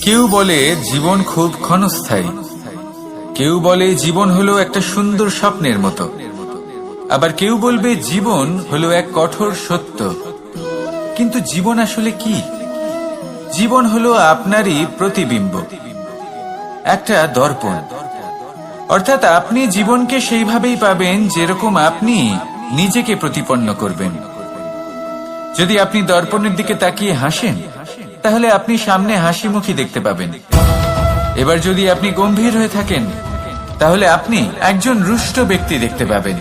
কেউ বলে জীবন খুব ক্ষণস্থায়ী, কেউ বলে জীবন হলো একটা সুন্দর স্বপ্নের মতো, আবার কেউ বলবে জীবন হলো এক কঠোর সত্য। কিন্তু জীবন আসলে কি? জীবন হলো আপনারই প্রতিবিম্ব, একটা দর্পণ। অর্থাৎ আপনি জীবনকে সেইভাবেই পাবেন যেরকম আপনি নিজেকে প্রতিপন্ন করবেন। যদি আপনি দর্পণের দিকে তাকিয়ে হাসেন, তাহলে আপনি সামনে হাসি মুখী দেখতে পাবেন। এবার যদি আপনি গম্ভীর হয়ে থাকেন, তাহলে আপনি একজন রুষ্ট ব্যক্তি দেখতে পাবেন।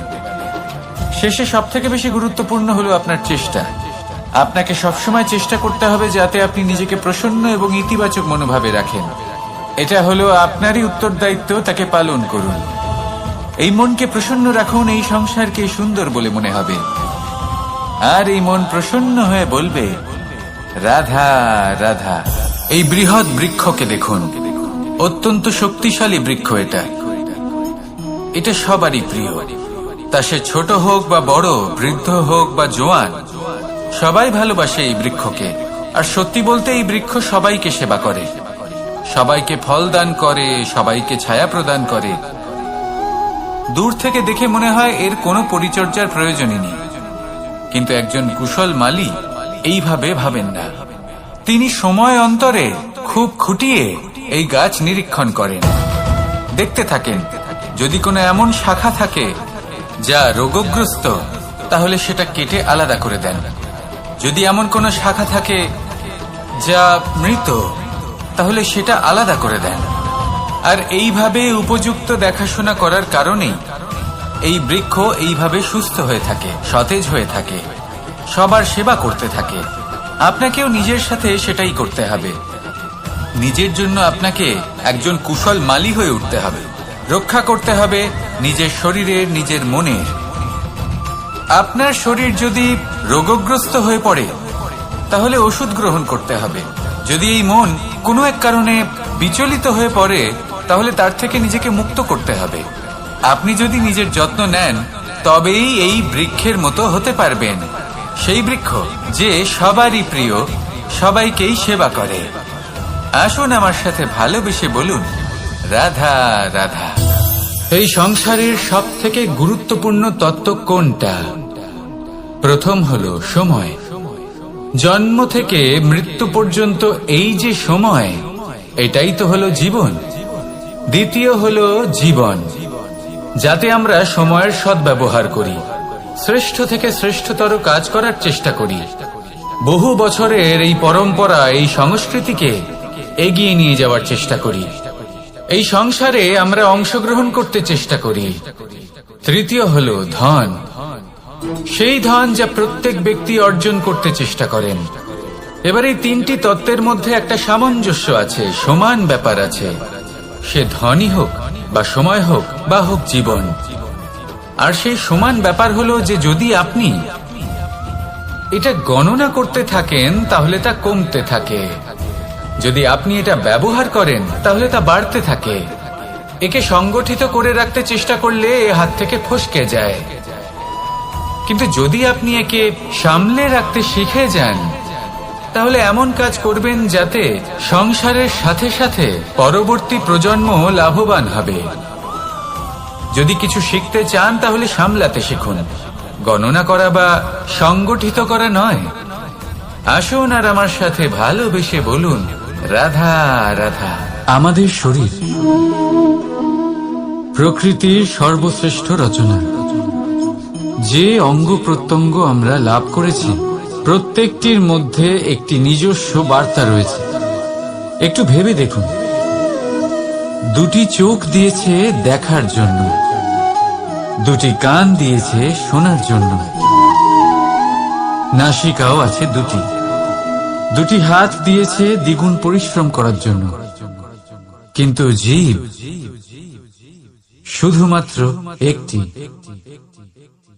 শেষে সবথেকে বেশি গুরুত্বপূর্ণ হলো আপনার চেষ্টা। আপনাকে সবসময় চেষ্টা করতে হবে যাতে আপনি নিজেকে প্রসন্ন এবং ইতিবাচক মনোভাবে রাখেন। এটা হলো আপনারই উত্তরদায়িত্ব, তাকে পালন করুন। এই মনকে প্রসন্ন রাখুন, এই সংসারকে সুন্দর বলে মনে হবে। আর এই মন প্রসন্ন হয়ে বলবে, রাধা রাধা। এই বৃহৎ বৃক্ষকে দেখুন, অত্যন্ত শক্তিশালী বৃক্ষ। এটা সবারই প্রিয়, তা সে ছোট হোক বা বড়, বৃদ্ধ হোক বা জোয়ান, সবাই ভালোবাসে এই বৃক্ষকে। আর সত্যি বলতে এই বৃক্ষ সবাইকে সেবা করে, সবাইকে ফল দান করে, সবাইকে ছায়া প্রদান করে। দূর থেকে দেখে মনে হয় এর কোনো পরিচর্যার প্রয়োজনই নেই, কিন্তু একজন কুশল মালী এইভাবে ভাবেন না। তিনি সময় অন্তরে খুব খুঁটিয়ে এই গাছ নিরীক্ষণ করেন, দেখতে থাকেন। যদি কোনো এমন শাখা থাকে যা রোগগ্রস্ত, তাহলে সেটা কেটে আলাদা করে দেন। যদি এমন কোনো শাখা থাকে যা মৃত, তাহলে সেটা আলাদা করে দেন। আর এইভাবে উপযুক্ত দেখাশোনা করার কারণেই এই বৃক্ষ এইভাবে সুস্থ হয়ে থাকে, সতেজ হয়ে থাকে, সবার সেবা করতে থাকে। আপনাকেও নিজের সাথে সেটাই করতে হবে। নিজের জন্য আপনাকে একজন কুশল মালী হয়ে উঠতে হবে। রক্ষা করতে হবে নিজের শরীরের, নিজের মনের। আপনার শরীর যদি রোগগ্রস্ত হয়ে পড়ে, তাহলে ওষুধ গ্রহণ করতে হবে। যদি এই মন কোনো এক কারণে বিচলিত হয়ে পড়ে, তাহলে তার থেকে নিজেকে মুক্ত করতে হবে। আপনি যদি নিজের যত্ন নেন, তবেই এই বৃক্ষের মতো হতে পারবেন। সেই বৃক্ষ যে সবারই প্রিয়, সবাইকেই সেবা করে। আসুন আমার সাথে ভালোবেসে বলুন, রাধা রাধা। এই সংসারের সব থেকে গুরুত্বপূর্ণ তত্ত্ব কোনটা? প্রথম হলো সময়। জন্ম থেকে মৃত্যু পর্যন্ত এই যে সময়, এটাই তো হলো জীবন। দ্বিতীয় হলো জীবন, যাতে আমরা সময়ের সদ্ব্যবহার করি, শ্রেষ্ঠ থেকে শ্রেষ্ঠতর কাজ করার চেষ্টা করি। বহু বছরের এই পরম্পরা, এই সংস্কৃতিকে এগিয়ে নিয়ে যাওয়ার চেষ্টা করি। এই সংসারে আমরা অংশগ্রহণ করতে চেষ্টা করি। তৃতীয় হলো ধন, সেই ধন যা প্রত্যেক ব্যক্তি অর্জন করতে চেষ্টা করেন। এবার এই তিনটি তত্ত্বের মধ্যে একটা সামঞ্জস্য আছে, সমান ব্যাপার আছে। সে ধনই হোক বা সময় হোক বা হোক জীবন। আর সেই সমান ব্যাপার হলো যে যদি আপনি এটা গণনা করতে থাকেন, তাহলে তা কমতে থাকে। যদি আপনি এটা ব্যবহার করেন, তাহলে তা বাড়তে থাকে। একে সংগঠিত করে রাখতে চেষ্টা করলে এ হাত থেকে ফসকে যায়। কিন্তু যদি আপনি একে সামলে রাখতে শিখে যান, তাহলে এমন কাজ করবেন যাতে সংসারের সাথে সাথে পরবর্তী প্রজন্ম লাভবান হবে। যদি কিছু শিখতে চান, তাহলে সামলাতে শিখুন, গণনা করা বা সংগঠিত করা নয়। আসুন আর আমার সাথে ভালোবেসে বলুন, রাধা রাধা। আমাদের শরীর প্রকৃতির সর্বশ্রেষ্ঠ রচনা। যে অঙ্গ প্রত্যঙ্গ আমরা লাভ করেছি, প্রত্যেকটির মধ্যে একটি নিজস্ব বার্তা রয়েছে। একটু ভেবে দেখুন, দুটি চোখ দিয়েছে দেখার জন্য, দুটি কান দিয়েছে শোনার জন্য, নাসিকাও আছে দুটি, দুটি হাত দিয়েছে দ্বিগুণ পরিশ্রম করার জন্য। কিন্তু জীব শুধুমাত্র একটি।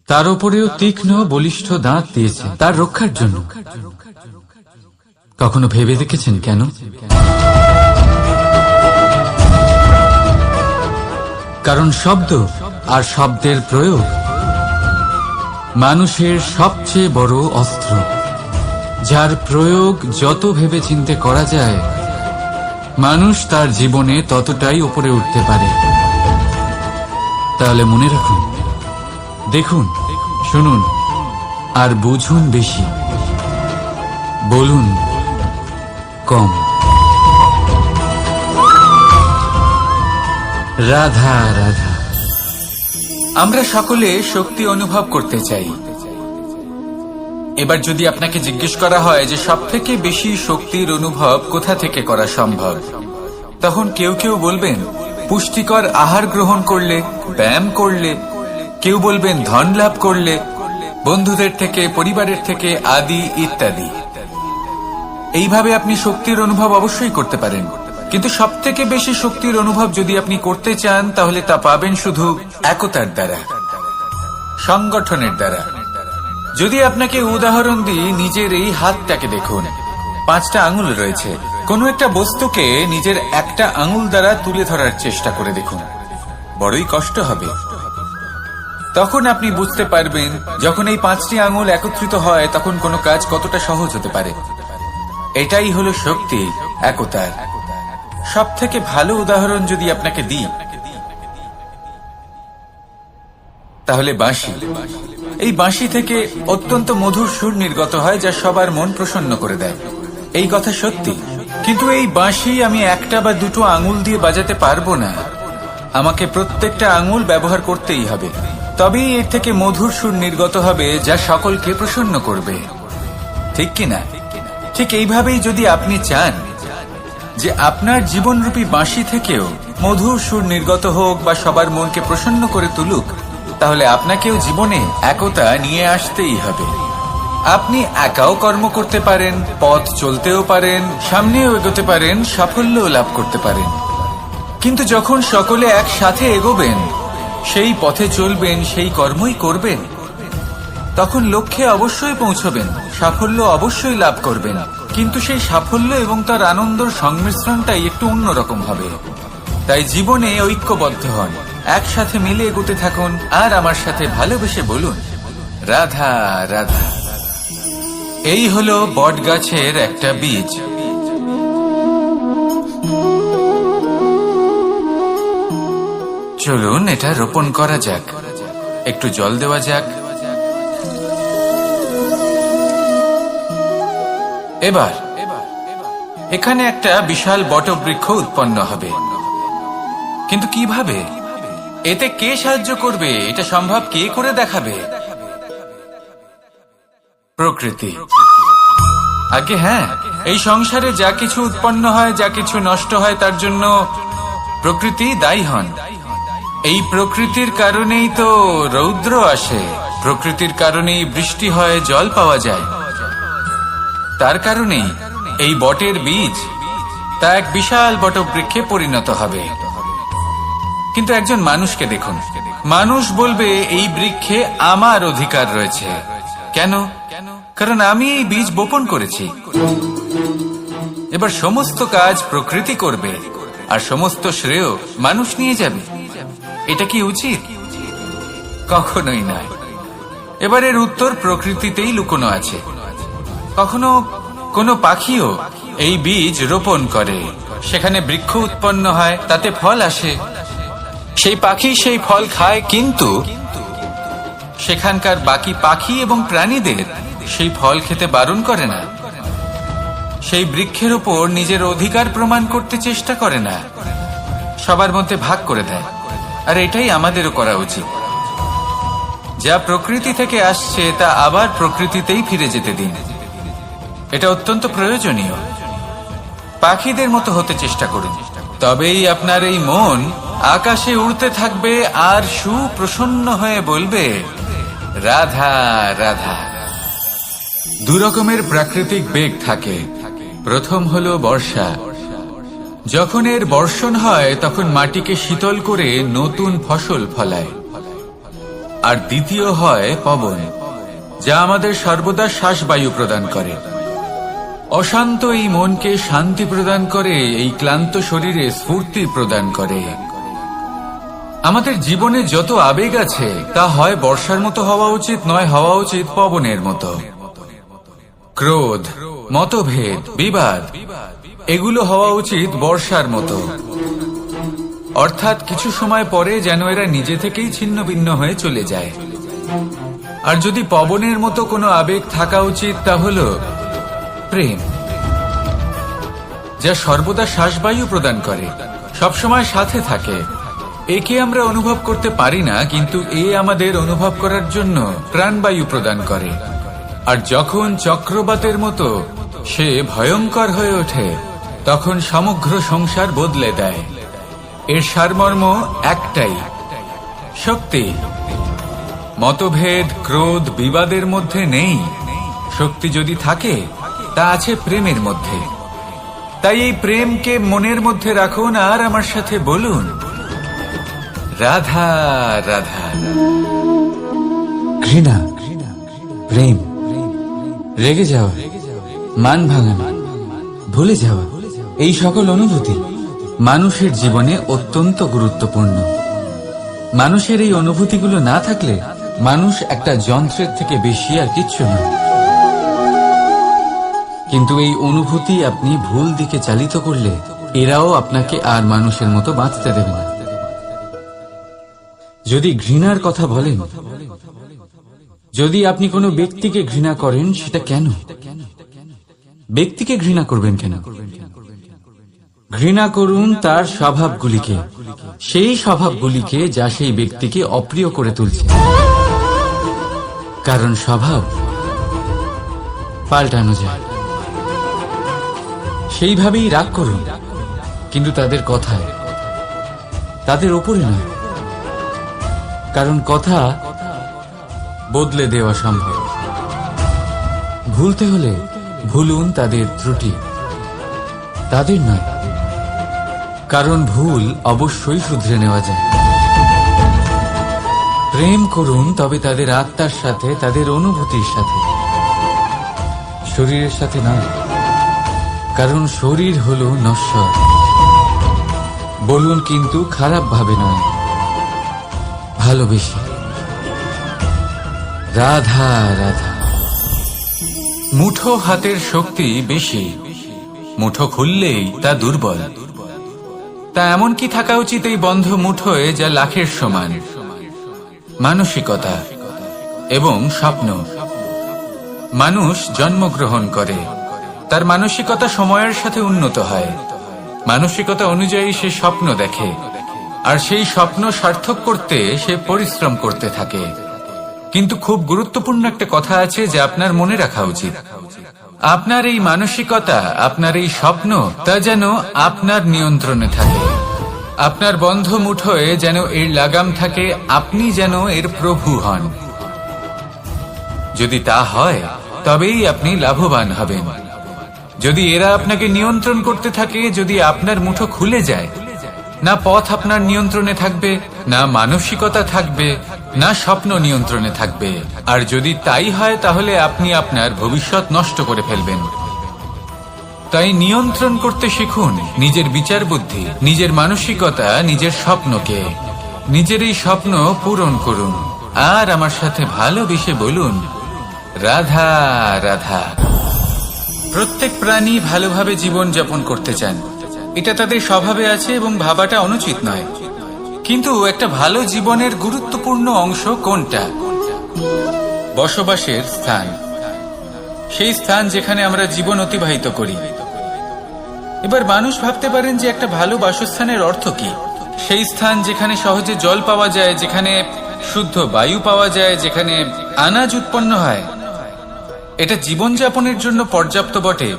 তার উপরেও তীক্ষ্ণ বলিষ্ঠ দাঁত দিয়েছে তার রক্ষার জন্য। কখনো ভেবে দেখেছেন কেন? কারণ শব্দ আর শব্দের প্রয়োগ মানুষের সবচেয়ে বড় অস্ত্র, যার প্রয়োগ যত ভেবে চিন্তে করা যায় মানুষ তার জীবনে ততটাই উপরে উঠতে পারে। তাহলে মনে রাখুন, দেখুন, শুনুন আর বুঝুন বেশি, বলুন কম। রাধা রাধা। আমরা সকলে শক্তি অনুভব করতে চাই। এবার যদি আপনাকে জিজ্ঞেস করা হয় যে সবথেকে বেশি শক্তির অনুভব কোথা থেকে করা সম্ভব, তখন কেউ কেউ বলবেন পুষ্টিকর আহার গ্রহণ করলে, ব্যায়াম করলে, কেউ বলবেন ধন লাভ করলে, বন্ধুদের থেকে, পরিবারের থেকে, আদি ইত্যাদি। এইভাবে আপনি শক্তির অনুভব অবশ্যই করতে পারেন, কিন্তু সবথেকে বেশি শক্তির অনুভব যদি আপনি করতে চান তাহলে তা পাবেন শুধু একতার দ্বারা, সংগঠনের দ্বারা। যদি আপনাকে উদাহরণ দিই, নিজের এই হাতটাকে দেখুন, 5টা আঙুল রয়েছে। কোনো একটা বস্তুকে নিজের একটা আঙুল দ্বারা তুলে ধরার চেষ্টা করে দেখুন, বড়ই কষ্ট হবে। তখন আপনি বুঝতে পারবেন যখন এই 5টি আঙুল একত্রিত হয় তখন কোনো কাজ কতটা সহজ হতে পারে। এটাই হলো শক্তি, একতার। সব থেকে ভালো উদাহরণ যদি আপনাকে দিই তাহলে বাঁশি। এই বাঁশি থেকে অত্যন্ত মধুর সুর নির্গত হয় যা সবার মন প্রসন্ন করে দেয়। এই কথা সত্যি, কিন্তু এই বাঁশি আমি একটা বা দুটো আঙুল দিয়ে বাজাতে পারবো না। আমাকে প্রত্যেকটা আঙুল ব্যবহার করতেই হবে, তবেই এর থেকে মধুর সুর নির্গত হবে যা সকলকে প্রসন্ন করবে, ঠিক কিনা? ঠিক এইভাবেই যদি আপনি চান যে আপনার জীবনরূপী বাঁশি থেকেও মধুর সুর নির্গত হোক বা সবার মনকে প্রসন্ন করে তুলুক, তাহলে আপনাকেও জীবনে একতা নিয়ে আসতেই হবে। আপনি একাও কর্ম করতে পারেন, পথ চলতেও পারেন, সামনেও এগোতে পারেন, সাফল্যও লাভ করতে পারেন। কিন্তু যখন সকলে একসাথে এগোবেন, সেই পথে চলবেন, সেই কর্মই করবেন, তখন লক্ষ্যে অবশ্যই পৌঁছবেন, সাফল্য অবশ্যই লাভ করবেন। কিন্তু সেই সাফল্য এবং তার আনন্দের সংমিশ্রণটাই একটু অন্যরকম হবে। তাই জীবনে ঐক্যবদ্ধ হন, একসাথে মিলে এগোতে থাকুন, আর আমার সাথে ভালোবেসে বলুন রাধা রাধা। এই হলো বটগাছের একটা বীজ। চলুন এটা রোপণ করা যাক, একটু জল দেওয়া যাক। এবার এখানে একটা বিশাল বটবৃক্ষ উৎপন্ন হবে, কিন্তু কিভাবে? এতে কে সাহায্য করবে? এটা সম্ভব কে করে দেখাবে? প্রকৃতি। আগে হ্যাঁ, এই সংসারে যা কিছু উৎপন্ন হয়, যা কিছু নষ্ট হয়, তার জন্য প্রকৃতি দায়ী হন। এই প্রকৃতির কারণেই তো রৌদ্র আসে, প্রকৃতির কারণেই বৃষ্টি হয়, জল পাওয়া যায়। তার কারণেই এই বটের বীজ তা এক বিশাল বটবৃক্ষে পরিণত হবে। কিন্তু একজন মানুষকে দেখুন, মানুষ বলবে এই বৃক্ষে আমার অধিকার রয়েছে। কেন? কারণ আমি এই বীজ বপন করেছি। এবার সমস্ত কাজ প্রকৃতি করবে আর সমস্ত শ্রেয় মানুষ নিয়ে যাবে। এটা কি উচিত? কখনোই নয়। এবার এর উত্তর প্রকৃতিতেই লুকোনো আছে। কখনো কোনো পাখিও এই বীজ রোপণ করে, সেখানে বৃক্ষ উৎপন্ন হয়, তাতে ফল আসে, সেই পাখি সেই ফল খায়, কিন্তু সেখানকার বাকি পাখি এবং প্রাণীদের সেই ফল খেতে বারণ করে না। সেই বৃক্ষের উপর নিজের অধিকার প্রমাণ করতে চেষ্টা করে না, সবার মধ্যে ভাগ করে দেয়। আর এটাই আমাদেরও করা উচিত। যা প্রকৃতি থেকে আসছে তা আবার প্রকৃতিতেই ফিরে যেতে দিন। এটা অত্যন্ত প্রয়োজনীয়। পাখিদের মতো হতে চেষ্টা করুন, তবেই আপনার এই মন আকাশে উড়তে থাকবে আর সুপ্রসন্ন হয়ে বলবে রাধা রাধা। দুরকমের প্রাকৃতিক বেগ থাকে। প্রথম হলো বর্ষা। যখন এর বর্ষণ হয় তখন মাটিকে শীতল করে নতুন ফসল ফলায়। আর দ্বিতীয় হয় পবন, যা আমাদের সর্বদা শ্বাসবায়ু প্রদান করে। অশান্ত এই মনকে শান্তি প্রদান করে, এই ক্লান্ত শরীরে স্ফূর্তি প্রদান করে। আমাদের জীবনে যত আবেগ আছে তা হয় বর্ষার মতো হওয়া উচিত, নয় হওয়া উচিত পবনের মতো। ক্রোধ, মতভেদ, বিবাদ এগুলো হওয়া উচিত বর্ষার মতো, অর্থাৎ কিছু সময় পরে যেন এরা নিজে থেকেই ছিন্ন ভিন্ন হয়ে চলে যায়। আর যদি পবনের মতো কোনো আবেগ থাকা উচিত, তা হল প্রেম, যা সর্বদা শ্বাসবায়ু প্রদান করে, সবসময় সাথে থাকে। একে আমরা অনুভব করতে পারি না, কিন্তু এ আমাদের অনুভব করার জন্য প্রাণবায়ু প্রদান করে। আর যখন চক্রবাতের মতো সে ভয়ঙ্কর হয়ে ওঠে, তখন সমগ্র সংসার বদলে দেয়। এর সারমর্ম একটাই, শক্তি। মতভেদ, ক্রোধ, বিবাদের মধ্যে নেই। শক্তি যদি থাকে, তা আছে প্রেমের মধ্যে। তাই এই প্রেমকে মনের মধ্যে রাখুন আর আমার সাথে বলুন, রাধা রাধা। ঘৃণা, প্রেম, রেগে যাওয়া, মান ভাঙানো, ভুলে যাওয়া, এই সকল অনুভূতি মানুষের জীবনে অত্যন্ত গুরুত্বপূর্ণ। মানুষের এই অনুভূতিগুলো না থাকলে মানুষ একটা যন্ত্রের থেকে বেশি আর কিচ্ছু না। কিন্তু এই অনুভূতি আপনি ভুল দিকে চালিত করলে এরাও আপনাকে আর মানুষের মতো বাঁচতে দেবে না। যদি ঘৃণার কথা বলেন, যদি আপনি কোনো ব্যক্তিকে ঘৃণা করেন, সেটা কেন? ব্যক্তিকে ঘৃণা করবেন কেন? ঘৃণা করুন তার স্বভাবগুলিকে, সেই স্বভাবগুলিকে যা সেই ব্যক্তিকে অপ্রিয় করে তুলছে। কারণ স্বভাব পাল্টানো যায়। সেইভাবেই রাগ করুন, কিন্তু তাদের কথায়, তাদের ওপরে নয়। কারণ কথা বদলে দেওয়া সম্ভব। ভুলতে হলে ভুলুন তাদের ত্রুটি, তাদের নয়। কারণ ভুল অবশ্যই শুধরে নেওয়া যায়। প্রেম করুন, তবে তাদের আত্মার সাথে, তাদের অনুভূতির সাথে, শরীরের সাথে নয়। কারণ শরীর হলো নশ্বর। বলুন, কিন্তু খারাপ ভাবে নয়, ভালোবেসে। রাধা রাধা। মুঠো হাতের শক্তি বেশি, মুঠো খুললেই তা দুর্বল। তা এমন কি থাকা উচিত এই বন্ধ মুঠোয়, যা লাখের সমান? মানসিকতা এবং স্বপ্ন। মানুষ জন্মগ্রহণ করে, তার মানসিকতা সময়ের সাথে উন্নত হয়। মানসিকতা অনুযায়ী সে স্বপ্ন দেখে, আর সেই স্বপ্ন সার্থক করতে সে পরিশ্রম করতে থাকে। কিন্তু খুব গুরুত্বপূর্ণ একটা কথা আছে যা আপনার মনে রাখা উচিত। আপনার এই মানসিকতা, আপনার এই স্বপ্ন, তা যেন আপনার নিয়ন্ত্রণে থাকে। আপনার বন্ধ মুঠোয় যেন এর লাগাম থাকে, আপনি যেন এর প্রভু হন। যদি তা হয়, তবেই আপনি লাভবান হবেন। যদি এরা আপনাকে নিয়ন্ত্রণ করতে থাকে, যদি আপনার মুঠো খুলে যায়, না পথ আপনার নিয়ন্ত্রণে থাকবে, না মানসিকতা থাকবে, না স্বপ্ন নিয়ন্ত্রণে থাকবে। আর যদি তাই হয়, তাহলে আপনি আপনার ভবিষ্যৎ নষ্ট করে ফেলবেন। তাই নিয়ন্ত্রণ করতে শিখুন নিজের বিচার বুদ্ধি, নিজের মানসিকতা, নিজের স্বপ্নকে। নিজের এই স্বপ্ন পূরণ করুন আর আমার সাথে ভালোবেসে বলুন, রাধা রাধা। প্রত্যেক প্রাণী ভালোভাবে জীবন যাপন করতে চান, এটা তাদের স্বভাবে আছে এবং ভাবাটা অনুচিত নয়। কিন্তু একটা ভালো জীবনের গুরুত্বপূর্ণ অংশ কোনটা? বসবাসের স্থান, সেই স্থান যেখানে আমরা জীবন অতিবাহিত করি। এবার মানুষ ভাবতে পারেন যে একটা ভালো বাসস্থানের অর্থ কি? সেই স্থান যেখানে সহজে জল পাওয়া যায়, যেখানে শুদ্ধ বায়ু পাওয়া যায়, যেখানে আনাজ উৎপন্ন হয়। এটা জীবনযাপনের জন্য পর্যাপ্ত বটে,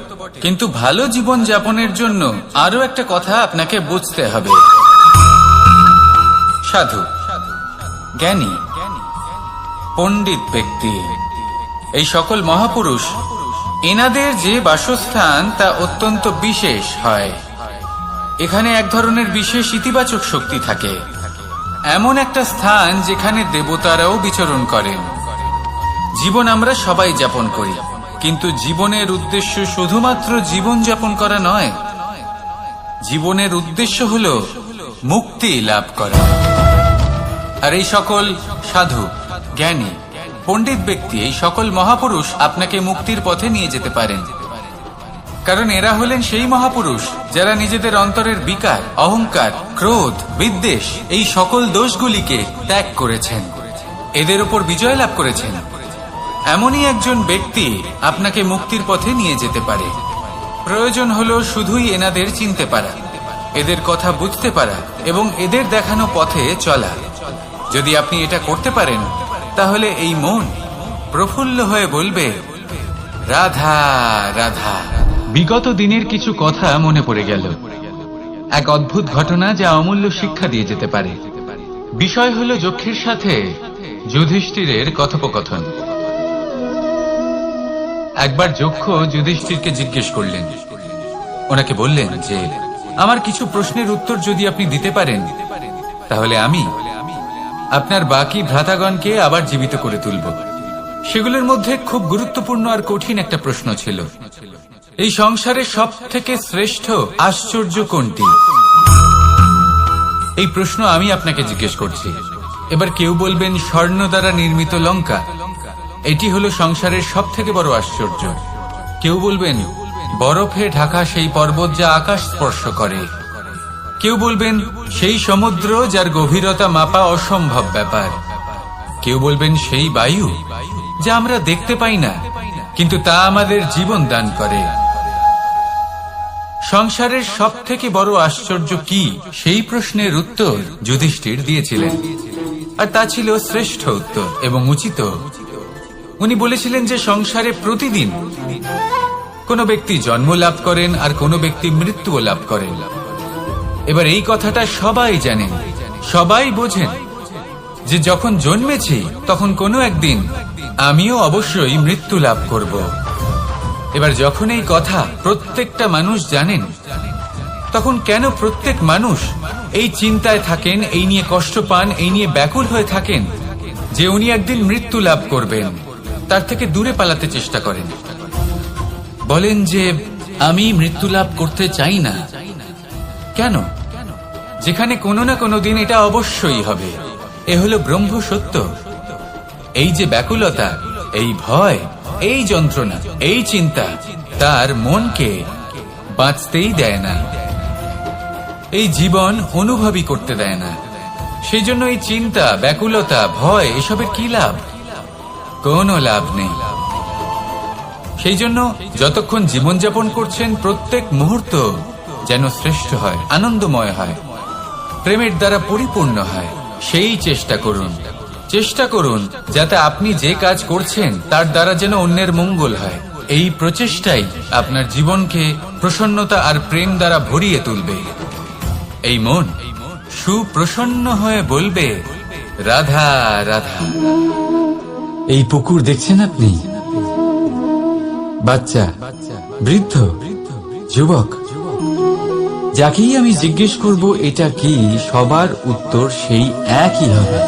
কিন্তু ভালো জীবন যাপনের জন্য আরো একটা কথা আপনাকে বুঝতে হবে। সাধু, জ্ঞানী, পণ্ডিত ব্যক্তি, এই সকল মহাপুরুষ, এনাদের যে বাসস্থান তা অত্যন্ত বিশেষ হয়। এখানে এক ধরনের বিশেষ ইতিবাচক শক্তি থাকে। এমন একটা স্থান যেখানে দেবতারাও বিচরণ করেন। জীবন আমরা সবাই যাপন করি, কিন্তু জীবনের উদ্দেশ্য শুধুমাত্র জীবন যাপন করা নয়। জীবনের উদ্দেশ্য হল মুক্তি লাভ করা। আর এই সকল সাধু, জ্ঞানী, পণ্ডিত ব্যক্তি, এই সকল মহাপুরুষ আপনাকে মুক্তির পথে নিয়ে যেতে পারেন। কারণ এরা হলেন সেই মহাপুরুষ যারা নিজেদের অন্তরের বিকার, অহংকার, ক্রোধ, বিদ্বেষ এই সকল দোষগুলিকে ত্যাগ করেছেন, এদের উপর বিজয় লাভ করেছেন। এমনই একজন ব্যক্তি আপনাকে মুক্তির পথে নিয়ে যেতে পারে। প্রয়োজন হলো শুধুই এনাদের চিনতে পারা, এদের কথা বুঝতে পারা এবং এদের দেখানো পথে চলা। যদি আপনি এটা করতে পারেন, তাহলে এই মন প্রফুল্ল হয়ে বলবে, রাধা রাধা। বিগত দিনের কিছু কথা মনে পড়ে গেল। এক অদ্ভুত ঘটনা যা অমূল্য শিক্ষা দিয়ে যেতে পারে। বিষয় হলো যক্ষের সাথে যুধিষ্ঠিরের কথোপকথন। একবার যক্ষ যুধিষ্ঠিরকে জিজ্ঞেস করলেন, ওনাকে বললেন যে আমার কিছু প্রশ্নের উত্তর যদি আপনি দিতে পারেন, তাহলে আমি আপনার বাকি ভ্রাতাগণকে আবার জীবিত করে তুলব। সেগুলোর মধ্যে খুব গুরুত্বপূর্ণ আর কঠিন একটা প্রশ্ন ছিল, এই সংসারে সব থেকে শ্রেষ্ঠ আশ্চর্য কোনটি? এই প্রশ্ন আমি আপনাকে জিজ্ঞেস করছি। এবার কেউ বলবেন স্বর্ণ দ্বারা নির্মিত লঙ্কা, এটি হলো সংসারের সব থেকে বড় আশ্চর্য। কেউ বলবেন বরফে ঢাকা সেই পর্বত যা আকাশ স্পর্শ করে। কেউ বলবেন সেই সমুদ্র যার গভীরতা মাপা অসম্ভব ব্যাপার। কেউ বলবেন সেই বায়ু যা আমরা দেখতে পাই না, কিন্তু তা আমাদের জীবন দান করে। সংসারের সব থেকে বড় আশ্চর্য কি, সেই প্রশ্নের উত্তর যুধিষ্ঠির দিয়েছিলেন, আর তা ছিল শ্রেষ্ঠ উত্তর এবং উচিত। উনি বলেছিলেন যে সংসারে প্রতিদিন কোনো ব্যক্তি জন্ম লাভ করেন আর কোনো ব্যক্তি মৃত্যুও লাভ করেন। এবার এই কথাটা সবাই জানেন, সবাই বোঝেন যে যখন জন্মেছি তখন কোনো একদিন আমিও অবশ্যই মৃত্যু লাভ করব। এবার যখন এই কথা প্রত্যেকটা মানুষ জানেন, তখন কেন প্রত্যেক মানুষ এই চিন্তায় থাকেন, এই নিয়ে কষ্ট পান, এই নিয়ে ব্যাকুল হয়ে থাকেন যে উনি একদিন মৃত্যু লাভ করবেন, তার থেকে দূরে পালাতে চেষ্টা করেন? বলেন যে আমি মৃত্যু লাভ করতে চাই না। কেন? যেখানে কোনো না কোনো দিন এটা অবশ্যই হবে। এ হলো ব্রহ্ম সত্য। এই যে ব্যাকুলতা, এই ভয়, এই যন্ত্রণা, এই চিন্তা তার মনকে বাঁচতেই দেয় না, এই জীবন অনুভবই করতে দেয় না। সেই জন্য এই চিন্তা, ব্যাকুলতা, ভয় এসবের কি লাভ? কোনো লাভ নেই। সেই জন্য যতক্ষণ জীবনযাপন করছেন, প্রত্যেক মুহূর্ত যেন শ্রেষ্ঠ হয়, আনন্দময় হয়, প্রেমের দ্বারা পরিপূর্ণ হয়, সেই চেষ্টা করুন। চেষ্টা করুন যাতে আপনি যে কাজ করছেন তার দ্বারা যেন অন্যের মঙ্গল হয়। এই প্রচেষ্টাই আপনার জীবনকে প্রসন্নতা আর প্রেম দ্বারা ভরিয়ে তুলবে। এই মন সুপ্রসন্ন হয়ে বলবে, রাধা রাধা। এই পুকুর দেখছেন আপনি? বাচ্চা, বৃদ্ধ, যুবক, যাকেই আমি জিজ্ঞেস করব এটা কি, সবার উত্তর সেই একই হবে।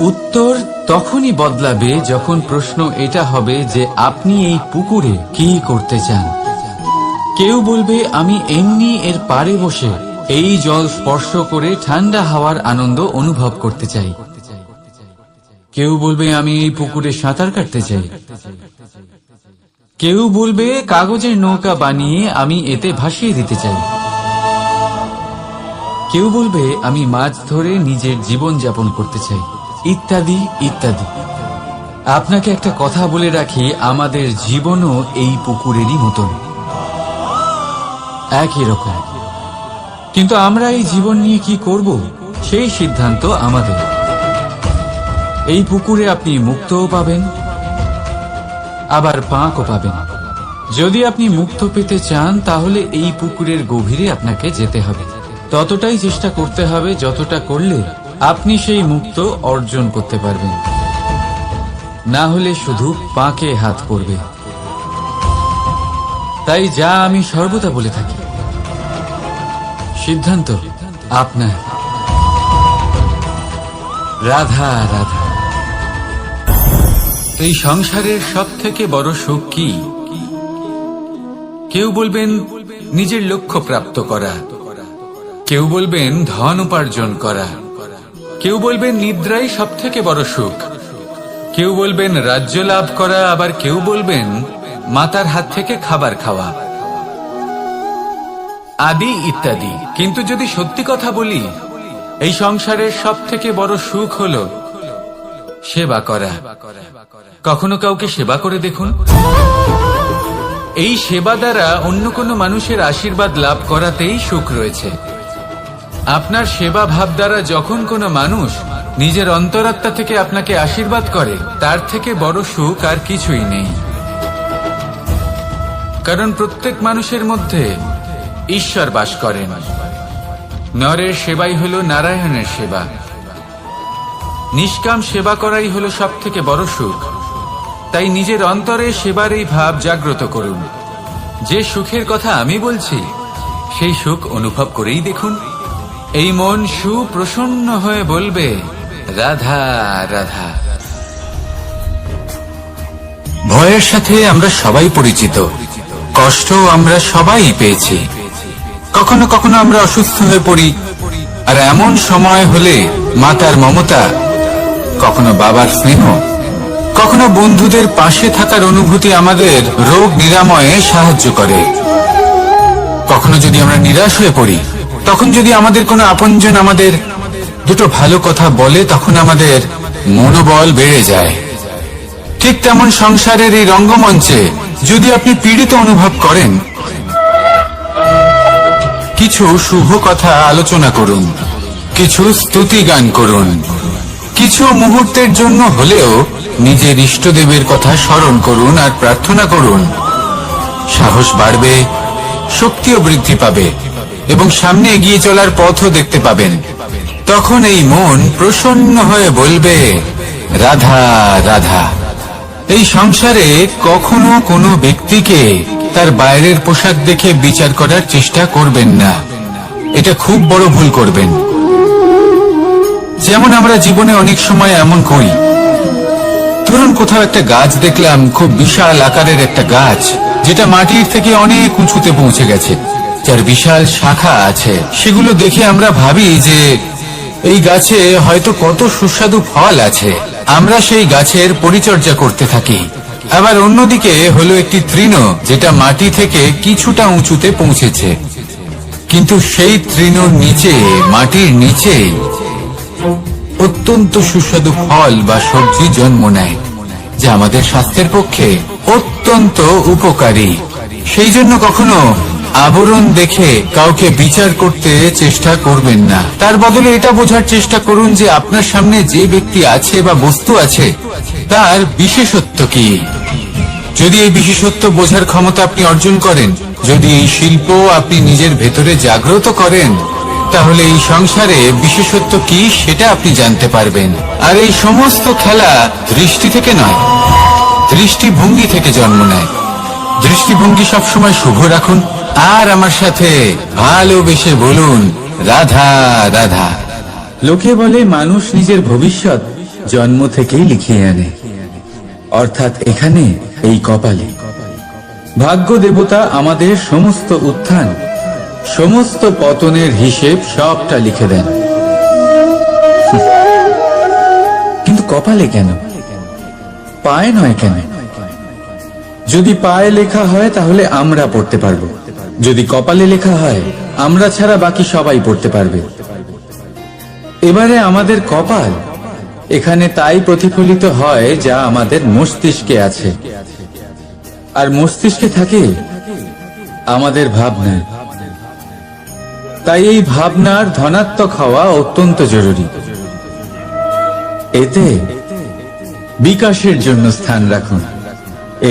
উত্তর তখনই বদলাবে যখন প্রশ্ন এটা হবে যে আপনি এই পুকুরে কি করতে চান। কেউ বলবে আমি এমনি এর পাড়ে বসে এই জল স্পর্শ করে ঠান্ডা হাওয়ার আনন্দ অনুভব করতে চাই। কেউ বলবে আমি এই পুকুরে সাঁতার কাটতে চাই। কেউ বলবে কাগজের নৌকা বানিয়ে আমি এতে ভাসিয়ে দিতে চাই। কেউ বলবে আমি মাছ ধরে নিজের জীবন যাপন করতে চাই, ইত্যাদি ইত্যাদি। আপনাকে একটা কথা বলে রাখি, আমাদের জীবনও এই পুকুরেরই মতন, একই রকম। কিন্তু আমরা এই জীবন নিয়ে কি করব, সেই সিদ্ধান্ত আমাদের। এই পুকুরে আপনি মুক্তও পাবেন, আবার পাঁকও পাবেন। যদি আপনি মুক্ত পেতে চান, তাহলে এই পুকুরের গভীরে আপনাকে যেতে হবে। ততটাই চেষ্টা করতে হবে যতটা করলে আপনি সেই মুক্ত অর্জন করতে পারবেন। না হলে শুধু পাঁকে হাত পড়বে। তাই যা আমি সর্বদা বলে থাকি, সিদ্ধান্ত আপনার। রাধা রাধা। এই সংসারের সব থেকে বড় সুখ কি? কেউ বলবেন নিজের লক্ষ্য প্রাপ্ত করা, কেউ বলবেন ধন উপার্জন করা, কেউ বলবেন নিদ্রাই সব থেকে বড় সুখ, কেউ বলবেন রাজ্য লাভ করা, আবার কেউ বলবেন মাতার হাত থেকে খাবার খাওয়া। আদি ইত্যাদি। কিন্তু যদি সত্যি কথা বলি, এই সংসারের সব থেকে বড় সুখ হলো সেবা করা। কখনো কাউকে সেবা করে দেখুন। এই সেবা দ্বারা অন্য কোনো মানুষের আশীর্বাদ লাভ করাতেই সুখ রয়েছে। আপনার সেবা ভাব দ্বারা যখন কোনো মানুষ নিজের অন্তরাত্মা থেকে আপনাকে আশীর্বাদ করে, তার থেকে বড় সুখ আর কিছুই নেই। কারণ প্রত্যেক মানুষের মধ্যে ঈশ্বর বাস করেন। নরের সেবাই হলো নারায়ণের সেবা। নিষ্কাম সেবা করাই হলো সব থেকে বড় সুখ। তাই নিজের অন্তরে সেবার এই ভাব জাগ্রত করুন। যে সুখের কথা আমি বলছি, সেই সুখ অনুভব করেই দেখুন। এই মন সুপ্রসন্ন হয়ে বলবে, রাধা রাধা। ভয়ের সাথে আমরা সবাই পরিচিত, কষ্ট আমরা সবাই পেয়েছি। কখনো কখনো আমরা অসুস্থ হয়ে পড়ি, আর এমন সময় হলে মাতার মমতা, কখনো বাবার স্নেহ, কখনো বন্ধুদের পাশে থাকার অনুভূতি আমাদের রোগ নিরাময়ে সাহায্য করে। কখনো যদি আমরা নিরাশ হয়ে পড়ি, তখন যদি আমাদের কোনো আপনজন আমাদের দুটো ভালো কথা বলে, তখন আমাদের মনোবল বেড়ে যায়। ঠিক তেমন সংসারের এই রঙ্গমঞ্চে যদি আপনি পীড়িত অনুভব করেন, কিছু শুভ কথা আলোচনা করুন, কিছু স্তুতি গান করুন, কিছু মুহূর্তের জন্য হলেও নিজের ইষ্টদেবের কথা স্মরণ করুন আর প্রার্থনা করুন। সাহস বাড়বে, শক্তিও বৃদ্ধি পাবে এবং সামনে এগিয়ে চলার পথও দেখতে পাবেন। তখন এই মন প্রসন্ন হয়ে বলবে, রাধা রাধা। এই সংসারে কখনো কোনো ব্যক্তিকে তার বাইরের পোশাক দেখে বিচার করার চেষ্টা করবেন না। এটা খুব বড় ভুল করবেন। যেমন আমরা জীবনে অনেক সময় এমন করি, ধরুন কোথাও একটা গাছ দেখলাম, খুব বিশাল আকারের একটা গাছ, যেটা মাটির থেকে অনেক উঁচুতে পৌঁছে গেছে, যার বিশাল শাখা আছে। সেগুলো দেখে আমরা ভাবি যে এই গাছে হয়তো কত সুস্বাদু ফল আছে। আমরা সেই গাছের পরিচর্যা করতে থাকি। আবার অন্যদিকে হলো একটি তৃণ, যেটা মাটি থেকে কিছুটা উঁচুতে পৌঁছেছে, কিন্তু সেই তৃণর নিচে, মাটির নিচে অত্যন্ত সুস্বাদু ফল বা সবজি জন্ম নেয়, যা আমাদের স্বাস্থ্যের পক্ষে অত্যন্ত উপকারী। সেই জন্য কখনো আবরণ দেখে কাউকে বিচার করতে চেষ্টা করবেন না। তার বদলে এটা বোঝার চেষ্টা করুন যে আপনার সামনে যে ব্যক্তি আছে বা বস্তু আছে, তার বিশেষত্ব কি। যদি এই বিশেষত্ব বোঝার ক্ষমতা আপনি অর্জন করেন, যদি এই শিল্প আপনি নিজের ভেতরে জাগ্রত করেন, তাহলে এই সংসারে বিশেষত্ব কি সেটা আপনি জানতে পারবেন। আর এই সমস্ত খেলা দৃষ্টি থেকে নয়, দৃষ্টিভঙ্গি থেকে জন্ম নেয়। দৃষ্টিভঙ্গি সবসময় শুভ রাখুন, আর আমার সাথে ভালোবেসে বলুন, রাধা রাধা। লোকে বলে মানুষ নিজের ভবিষ্যৎ জন্ম থেকেই লিখিয়ে আনে, অর্থাৎ এখানে এই কপালে। ভাগ্য দেবতা আমাদের সমস্ত উত্থান, সমস্ত পতনের হিসেব সবটা লিখে দেন। কিন্তু কপালে কেন, পায়ে নয় কেন? যদি পায়ে লেখা হয় তাহলে আমরা পড়তে পারবো, যদি কপালে লেখা হয় আমরা ছাড়া বাকি সবাই পড়তে পারবে। এবারে আমাদের কপাল এখানে তাই প্রতিফলিত হয় যা আমাদের মস্তিষ্কে আছে, আর মস্তিষ্কে থাকে আমাদের ভাবনা। তাই এই ভাবনার ধনাত্মক হওয়া অত্যন্ত জরুরি। এতে বিকাশের জন্য স্থান রাখুন,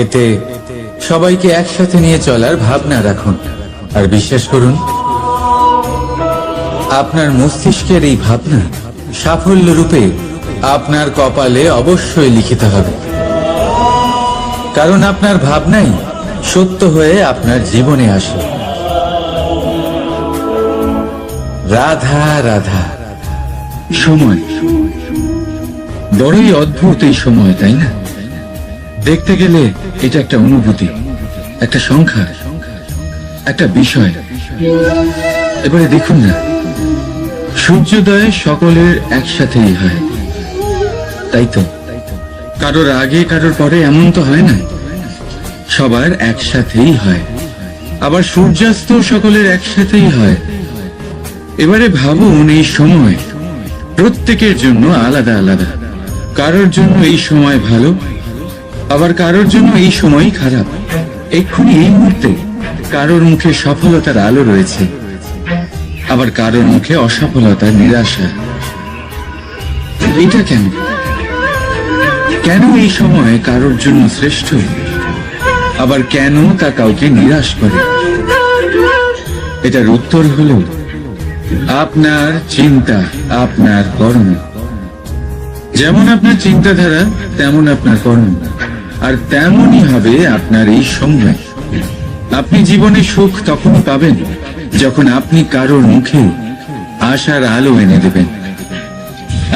এতে সবাইকে একসাথে নিয়ে চলার ভাবনা রাখুন, আর বিশ্বাস করুন আপনার মস্তিষ্কের এই ভাবনা সাফল্য রূপে আপনার কপালে অবশ্যই লিখিত হবে। কারণ আপনার ভাবনাই সত্য হয়ে আপনার জীবনে আসে। রাধা রাধা। সময় বড়ই অদ্ভুত এই সময়, তাই না? দেখতে গেলে এটা একটা অনুভূতি, একটা সংখ্যা, একটা বিষয়। এবারে দেখুন না, সূর্যোদয় সকলের একসাথেই হয়, তাই তো? কারোর আগে কারোর পরে এমন তো হয় না, সবার একসাথেই হয়। আবার সূর্যাস্ত সকলের একসাথেই হয়। এবারে ভাবুন, এই সময় প্রত্যেকের জন্য আলাদা আলাদা। কারোর জন্য এই সময় ভালো, আবার কারোর জন্য এই সময় খারাপ। এক্ষুনি এই মুহূর্তে কারোর মুখে সফলতার আলো রয়েছে, আবার কারোর মুখে অসফলতার নিরাশা। এটা কেন? কেন এই সময় কারোর জন্য শ্রেষ্ঠ, আবার কেন তা কাউকে নিরাশ করে? এটার উত্তর হলো আপনার চিন্তা, আপনার কর্ম। যেমন আপনার চিন্তাধারা, তেমন আপনার কর্ম, আর তেমনই হবে আপনার এই সময়। আপনি জীবনে সুখ তখনই পাবেন যখন আপনি কারোর মুখে আশার আলো এনে দেবেন।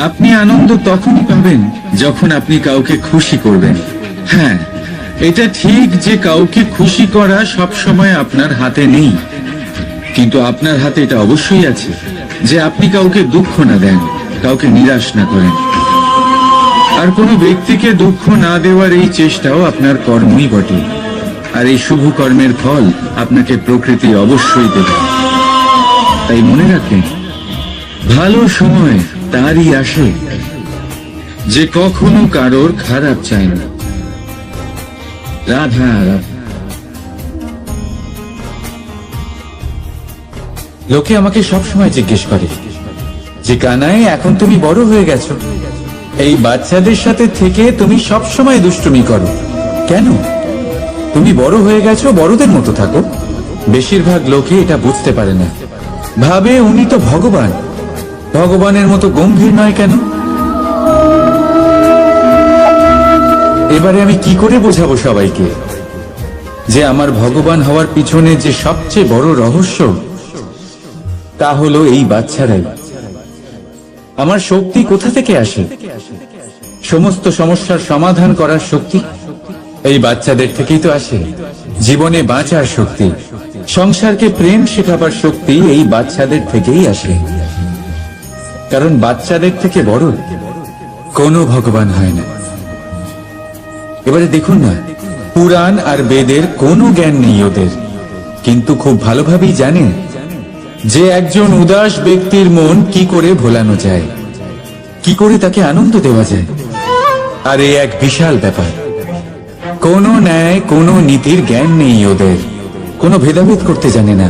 আপনি আনন্দ তখনই পাবেন যখন আপনি কাউকে খুশি করবেন। হ্যাঁ, এটা ঠিক যে কাউকে খুশি করা সবসময় আপনার হাতে নেই, কিন্তু আপনার হাতে এটা অবশ্যই আছে যে আপনি কাউকে দুঃখ না দেন, কাউকে নিরাশ না করেন। আর কোনো ব্যক্তিকে দুঃখ না দেওয়ার এই চেষ্টাও আপনার কর্মই বটে। আর এই শুভ কর্মের ফল আপনাকে প্রকৃতি অবশ্যই দেবে। তাই মনে রাখবেন, ভালো সময় তারই আসে যে কখনো কারোর খারাপ চায় না। রাধা রাধা। লোকে আমাকে সবসময় জিজ্ঞেস করে যে কানাই, এখন তুমি বড় হয়ে গেছো, এই বাচ্চাদের সাথে থেকে তুমি সবসময় দুষ্টুমি করো কেন? তুমি বড় হয়ে গেছো, বড়দের মতো থাকো। বেশিরভাগ লোকে এটা বুঝতে পারে না, ভাবে উনি তো ভগবান, ভগবানের মতো গম্ভীর নয় কেন? এবারে আমি কি করে বোঝাবো সবাইকে যে আমার ভগবান হওয়ার পিছনে যে সবচেয়ে বড় রহস্য, তা হলো এই বাচ্চারাই। আমার শক্তি কোথা থেকে আসে? সমস্ত সমস্যার সমাধান করার শক্তি এই বাচ্চাদের থেকেই তো আসে। জীবনে বাঁচার শক্তি, সংসারকে প্রেম শেখাবার শক্তি এই বাচ্চাদের থেকেই আসে। কারণ বাচ্চাদের থেকে বড় কোনো ভগবান হয় না। এবারে দেখুন না, পুরাণ আর বেদের কোনো জ্ঞান নেই ওদের, কিন্তু খুব ভালোভাবেই জানেন যে একজন উদাস ব্যক্তির মন কি করে ভোলানো যায়, কি করে তাকে আনন্দ দেওয়া যায়। আর এই এক বিশাল ব্যাপার। কোনো ন্যায়, কোনো নীতির জ্ঞান নেই ওদের, কোনো ভেদাভেদ করতে জানে না।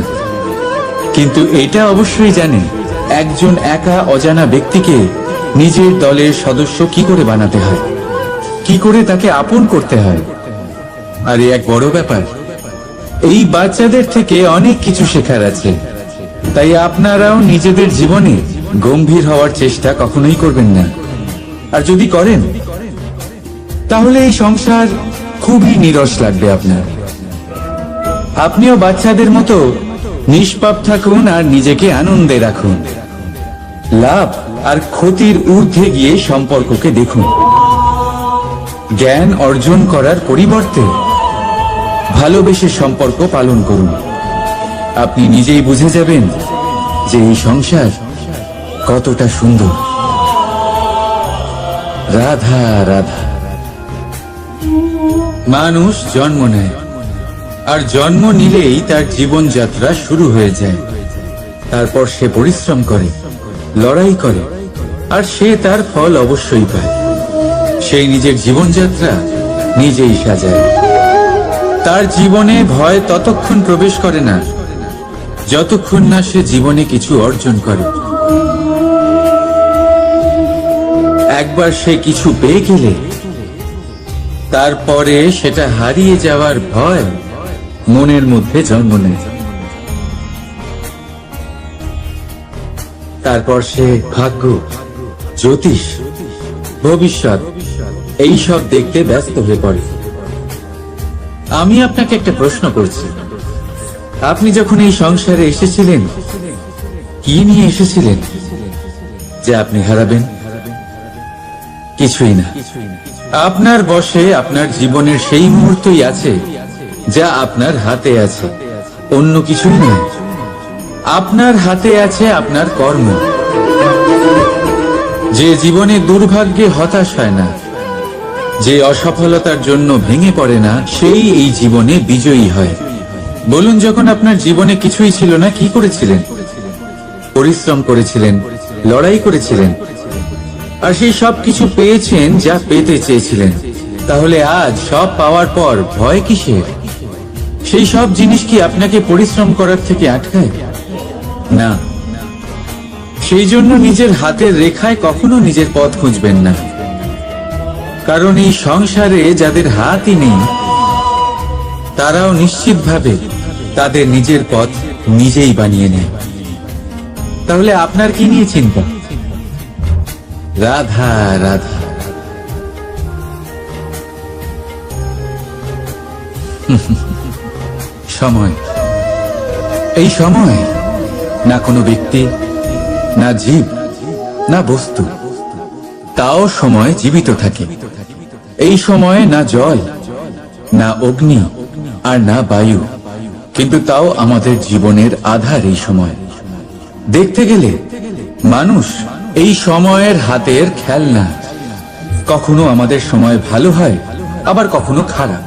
কিন্তু এটা অবশ্যই জানে একজন একা অজানা ব্যক্তিকে নিজের দলের সদস্য কি করে বানাতে হয়, কি করে তাকে আপন করতে হয়। আর এক বড় ব্যাপার, এই বাচ্চাদের থেকে অনেক কিছু শেখার আছে। তাই আপনারাও নিজেদের জীবনে গম্ভীর হওয়ার চেষ্টা কখনোই করবেন না। আর যদি করেন, তাহলে এই সংসার খুবই নীরস লাগবে আপনার। আপনিও বাচ্চাদের মতো নিষ্পাপ থাকুন আর নিজেকে আনন্দে রাখুন। লাভ আর ক্ষতির ঊর্ধ্বে গিয়ে সম্পর্ককে দেখুন। জ্ঞান অর্জন করার পরিবর্তে ভালোবেসে সম্পর্ক পালন করুন। আপনি নিজেই বুঝে যাবেন যে এই সংসার কতটা সুন্দর। রাধা রাধা। মানুষ জন্ম নেয়, আর জন্ম নিলেই তার জীবনযাত্রা শুরু হয়ে যায়। তারপর সে পরিশ্রম করে, লড়াই করে, আর সে তার ফল অবশ্যই পায়। সেই নিজের জীবনযাত্রা নিজেই সাজায়। তার জীবনে ভয় ততক্ষণ প্রবেশ করে না যতক্ষণ না সে জীবনে কিছু অর্জন করে। একবার সে কিছু পেয়ে গেলে তারপরে সেটা হারিয়ে যাওয়ার ভয় মনের মধ্যে জন্ম নেয়। তারপর সে ভাগ্য, জ্যোতিষ, ভবিষ্যৎ এইসব দেখতে ব্যস্ত হয়ে পড়ে। আমি আপনাকে একটা প্রশ্ন করছি, আপনি যখন এই সংসারে এসেছিলেন, কি নিয়ে এসেছিলেন যে আপনি হারাবেন? কিছুই না। আপনার বশে আপনার জীবনের সেই মুহূর্তই আছে যা আপনার হাতে আছে, অন্য কিছুই নয়। আপনার হাতে আছে আপনার কর্ম। যে জীবনে দুর্ভাগ্যে হতাশ হয় না, যে অসফলতার জন্য ভেঙে পড়ে না, সেই এই জীবনে বিজয়ী হয়। বলুন, যখন আপনার জীবনে কিছুই ছিল না, কি করেছিলেন? পরিশ্রম করেছিলেন, লড়াই করেছিলেন, আর সেই সব কিছু পেয়েছেন যা পেতে চেয়েছিলেন। তাহলে আজ সব পাওয়ার পর ভয় কিসের? সেই সব জিনিস কি আপনাকে পরিশ্রম করার থেকে আটকায়? না। সেই জন্য নিজের হাতের রেখায় কখনো নিজের পথ খুঁজবেন না, কারণ এই সংসারে যাদের হাতই নেই তারাও নিশ্চিতভাবে তাদের নিজের পথ নিজেই বানিয়ে নেয়। তাহলে আপনার কি নিয়ে চিন্তা? রাধা রাধা। সময়, এই সময় না কোনো ব্যক্তি, না জীব, না বস্তু, তাও সময় জীবিত থাকে। এই সময়ে না জল, না অগ্নি, আর না বায়ু, কিন্তু তাও আমাদের জীবনের আধার। এই সময় দেখতে গেলে মানুষ এই সময়ের হাতের খেলনা। কখনো আমাদের সময় ভালো হয়, আবার কখনো খারাপ।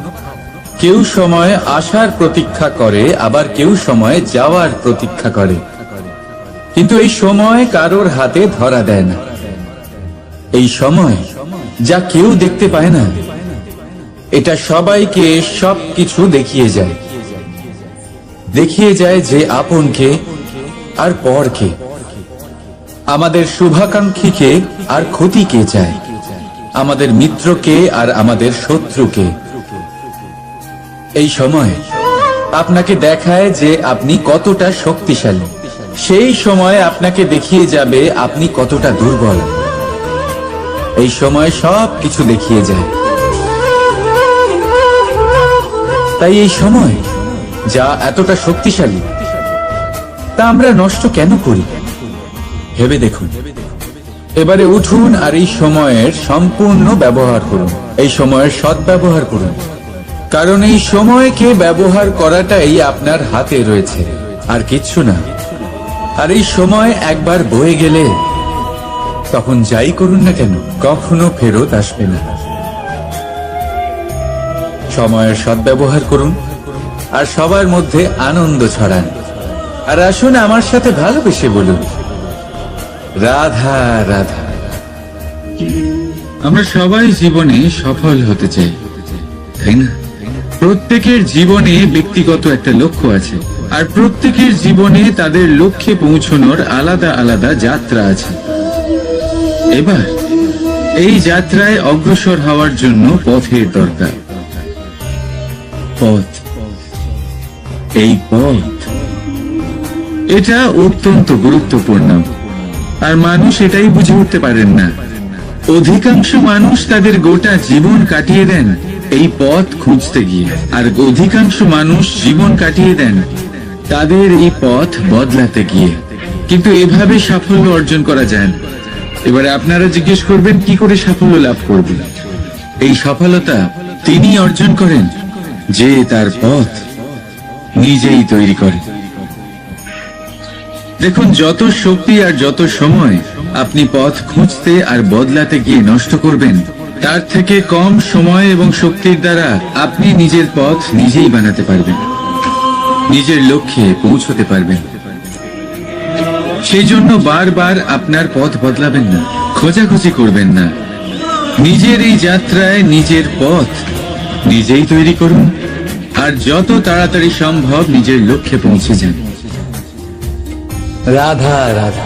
কেউ সময় আসার প্রতীক্ষা করে, আবার কেউ সময় যাওয়ার প্রতীক্ষা করে, কিন্তু এই সময় কারোর হাতে ধরা দেয় না। এই সময় যা কেউ দেখতে পায় না, এটা সবাইকে সবকিছু দেখিয়ে যায়। দেখিয়ে যায় যে আপনকে আর পরকে, আমাদের শুভাকাঙ্ক্ষীকে আর ক্ষতিকে চায়, আমাদের মিত্রকে আর আমাদের শত্রুকে। এই সময় আপনাকে দেখায় যে আপনি কতটা শক্তিশালী, সেই সময় আপনাকে দেখিয়ে যাবে আপনি কতটা দুর্বল। এই সময় সব কিছু দেখিয়ে যায়। তাই এই সময় যা এতটা শক্তিশালী, তা আমরা নষ্ট কেন করি? ভেবে দেখুন। এবারে উঠুন আর এই সময়ের সম্পূর্ণ ব্যবহার করুন, এই সময়ের সদ্ব্যবহার করুন, কারণ এই সময়কে ব্যবহার করাটাই আপনার হাতে রয়েছে, আর কিচ্ছু না। আর এই সময় একবার বয়ে গেলে তখন যাই করুন না কেন, কখনো ফেরত আসবে না। সময়ের সদ্ব্যবহার করুন আর সবার মধ্যে আনন্দ ছড়ান। আর আসুন আমার সাথে ভালোবেসে বলুন, রাধা রাধা। আমরা সবাই জীবনে সফল হতে চাই, তাই না? প্রত্যেকের জীবনে ব্যক্তিগত একটা লক্ষ্য আছে, আর প্রত্যেকের জীবনে তাদের লক্ষ্যে পৌঁছানোর আলাদা আলাদা যাত্রা আছে। এবার এই যাত্রায় অগ্রসর হওয়ার জন্য পথের দরকার। পথ, এই পথ, এটা অত্যন্ত গুরুত্বপূর্ণ, আর মানুষ এটাই বুঝে উঠতে পারেন না। অধিকাংশ মানুষ তাদের গোটা জীবন কাটিয়ে দেন এই পথ খুঁজতে গিয়ে, আর অধিকাংশ মানুষ জীবন কাটিয়ে দেন তাদের এই পথ বদলাতে গিয়ে। কিন্তু এভাবে সাফল্য অর্জন করা যায় না। এবারে আপনারা জিজ্ঞেস করবেন, কি করে সাফল্য লাভ করবেন? এই সফলতা তিনি অর্জন করেন যে তার পথ নিজেই তৈরি করে। দেখুন, যত শক্তি আর যত সময় আপনি পথ খুঁজতে আর বদলাতে গিয়ে নষ্ট করবেন, তার থেকে কম সময় এবং শক্তির দ্বারা আপনি নিজের পথ নিজেই বানাতে পারবেন, নিজের লক্ষ্যে পৌঁছতে পারবেন। সেই জন্য বারবার আপনার পথ বদলাবেন না, খোঁজাখুঁজি করবেন না। নিজের এই যাত্রায় নিজের পথ নিজেই তৈরি করুন, আর যত তাড়াতাড়ি সম্ভব নিজের লক্ষ্যে পৌঁছে যান। রাধা রাধা।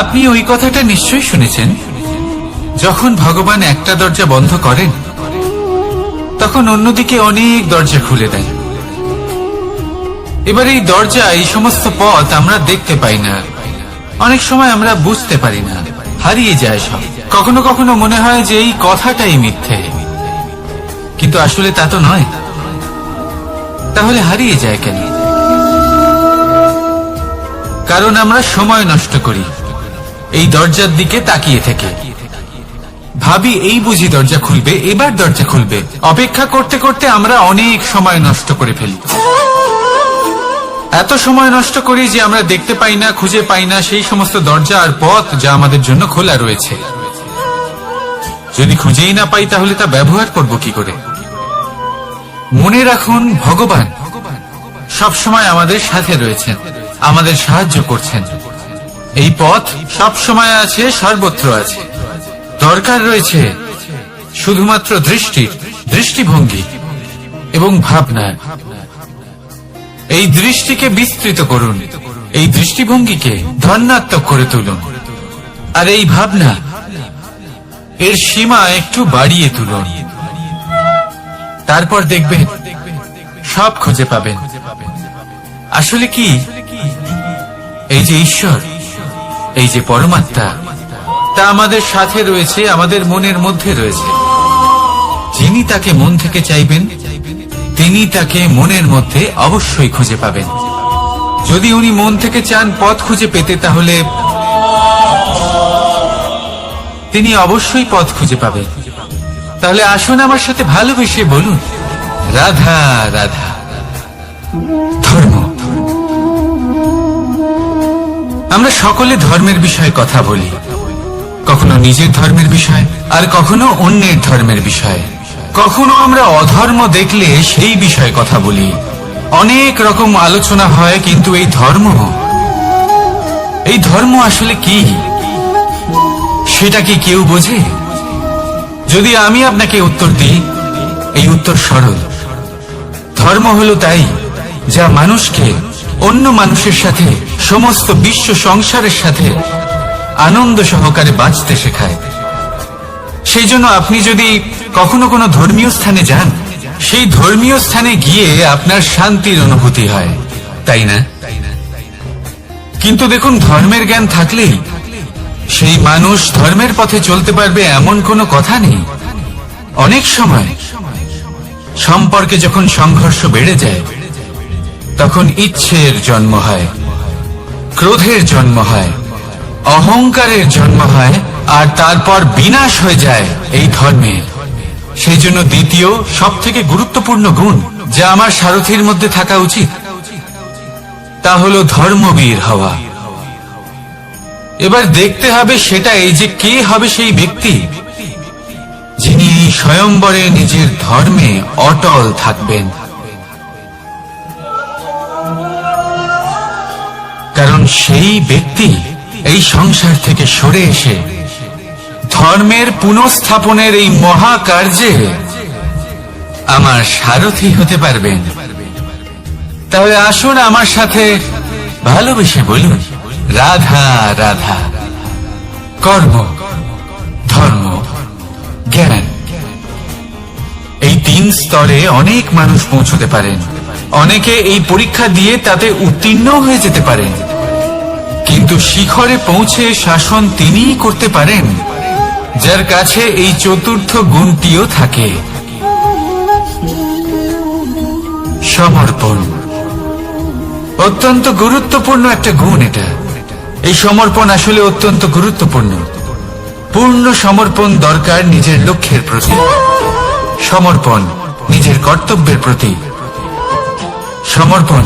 আপনি ওই কথাটা নিশ্চয়ই শুনেছেন, যখন ভগবান একটা দরজা বন্ধ করেন তখন অন্যদিকে অনেক দরজা খুলে দেন। এবার এই দরজা, এই সমস্ত পথ আমরা দেখতে পাই না, অনেক সময় আমরা বুঝতে পারি না, হারিয়ে যায় সব। কখনো কখনো মনে হয় যে এই কথাটাই মিথ্যে, কিন্তু আসলে তা তো নয়। তাহলে হারিয়ে যায় কেন? কারণ আমরা সময় নষ্ট করি এই দরজার দিকে তাকিয়ে থেকে। ভাবি এই বুঝি দরজা খুলবে, এবার দরজা খুলবে। অপেক্ষা করতে করতে আমরা অনেক সময় নষ্ট করে ফেলি। এত সময় নষ্ট করি যে আমরা দেখতে পাই না, খুঁজে পাই না সেই সমস্ত দরজা আর পথ যা আমাদের জন্য খোলা রয়েছে। যদি খুঁজেই না পাই তাহলে তা ব্যবহার করব কি করে? মনে রাখুন, ভগবান সবসময় আমাদের সাথে রয়েছেন, আমাদের সাহায্য করছেন। এই পথ সব সময় আছে, সর্বত্র আছে। দরকার রয়েছে শুধুমাত্র দৃষ্টিভঙ্গি এবং ভাবনা। এই দৃষ্টিকে বিস্তৃত করুন, এই দৃষ্টিভঙ্গিকে ধনাত্মক করে তুলুন, আর এই ভাবনা এর সীমা একটু বাড়িয়ে তুলুন। তারপর দেখবেন সব খুঁজে পাবেন। আসলে কি, এই যে ঈশ্বর, এই যে পরমাত্মা, তা আমাদের সাথে রয়েছে, আমাদের মনের মধ্যে রয়েছে। যিনি তাকে মন থেকে চাইবেন, তিনি তাকে মনের মধ্যে অবশ্যই খুঁজে পাবেন। যদি উনি মন থেকে চান পথ খুঁজে পেতে, তাহলে তিনি অবশ্যই পথ খুঁজে পাবেন। তাহলে আসুন আমার সাথে ভালোবেসে বলুন, রাধা রাধা। ধর্ম, আমরা সকলে ধর্মের বিষয়ে কথা বলি, কখনো নিজের ধর্মের বিষয়, আর কখনো অন্যের ধর্মের বিষয়ে। কখনো আমরা অধর্ম দেখলে সেই বিষয়ে কথা বলি। অনেক রকম আলোচনা হয়, কিন্তু এই ধর্ম আসলে কি, সেটা কি কেউ বোঝে? যদি আমি আপনাকে উত্তর দিই, এই উত্তর সরল। ধর্ম হলো তাই যা মানুষকে অন্য মানুষের সাথে, সমস্ত বিশ্ব সংসারের সাথে আনন্দ সহকারে বাঁচতে শেখায়। সেই জন্য আপনি যদি কখনো কোনো ধর্মীয় স্থানে যান, সেই ধর্মীয় স্থানে গিয়ে আপনার শান্তির অনুভূতি হয়, তাই না? কিন্তু দেখুন, ধর্মের জ্ঞান থাকলেই সেই মানুষ ধর্মের পথে চলতে পারবে এমন কোনো কথা নেই। অনেক সময় সম্পর্কে যখন সংঘর্ষ বেড়ে যায়, তখন ইচ্ছের জন্ম হয়, ক্রোধের জন্ম হয়, অহংকারের জন্ম হয়, আর তারপর বিনাশ হয়ে যায় এই ধর্মে। সেই জন্য দ্বিতীয় সব থেকে গুরুত্বপূর্ণ গুণ যা আমার সারথীর মধ্যে থাকা উচিত, তা হলো ধর্মবীর হওয়া। এবার দেখতে হবে সেটা এই যে কে হবে সেই ব্যক্তি যিনি এই স্বয়ম্বরে নিজের ধর্মে অটল থাকবেন। কারণ সেই ব্যক্তি এই সংসার থেকে সরে এসে ধর্মের পুনঃস্থাপনের এই মহাকার্যে আমার সারথী হতে পারবেন। তাহলে আসুন আমার সাথে ভালোবেসে বলুন, রাধা রাধা। কর্ম, ধর্ম, জ্ঞান, এই 3 স্তরে অনেক মানুষ পৌঁছতে পারেন। অনেকে এই পরীক্ষা দিয়ে তাতে উত্তীর্ণ হয়ে যেতে পারেন, কিন্তু শিখরে পৌঁছে শাসন তিনিই করতে পারেন যার কাছে এই চতুর্থ গুণটিও থাকে, সমর্পণ। অত্যন্ত গুরুত্বপূর্ণ একটা গুণ এটা। এই সমর্পণ আসলে অত্যন্ত গুরুত্বপূর্ণ। পূর্ণ সমর্পণ দরকার নিজের লক্ষ্যের প্রতি, সমর্পণ নিজের কর্তব্যের প্রতি, সমর্পণ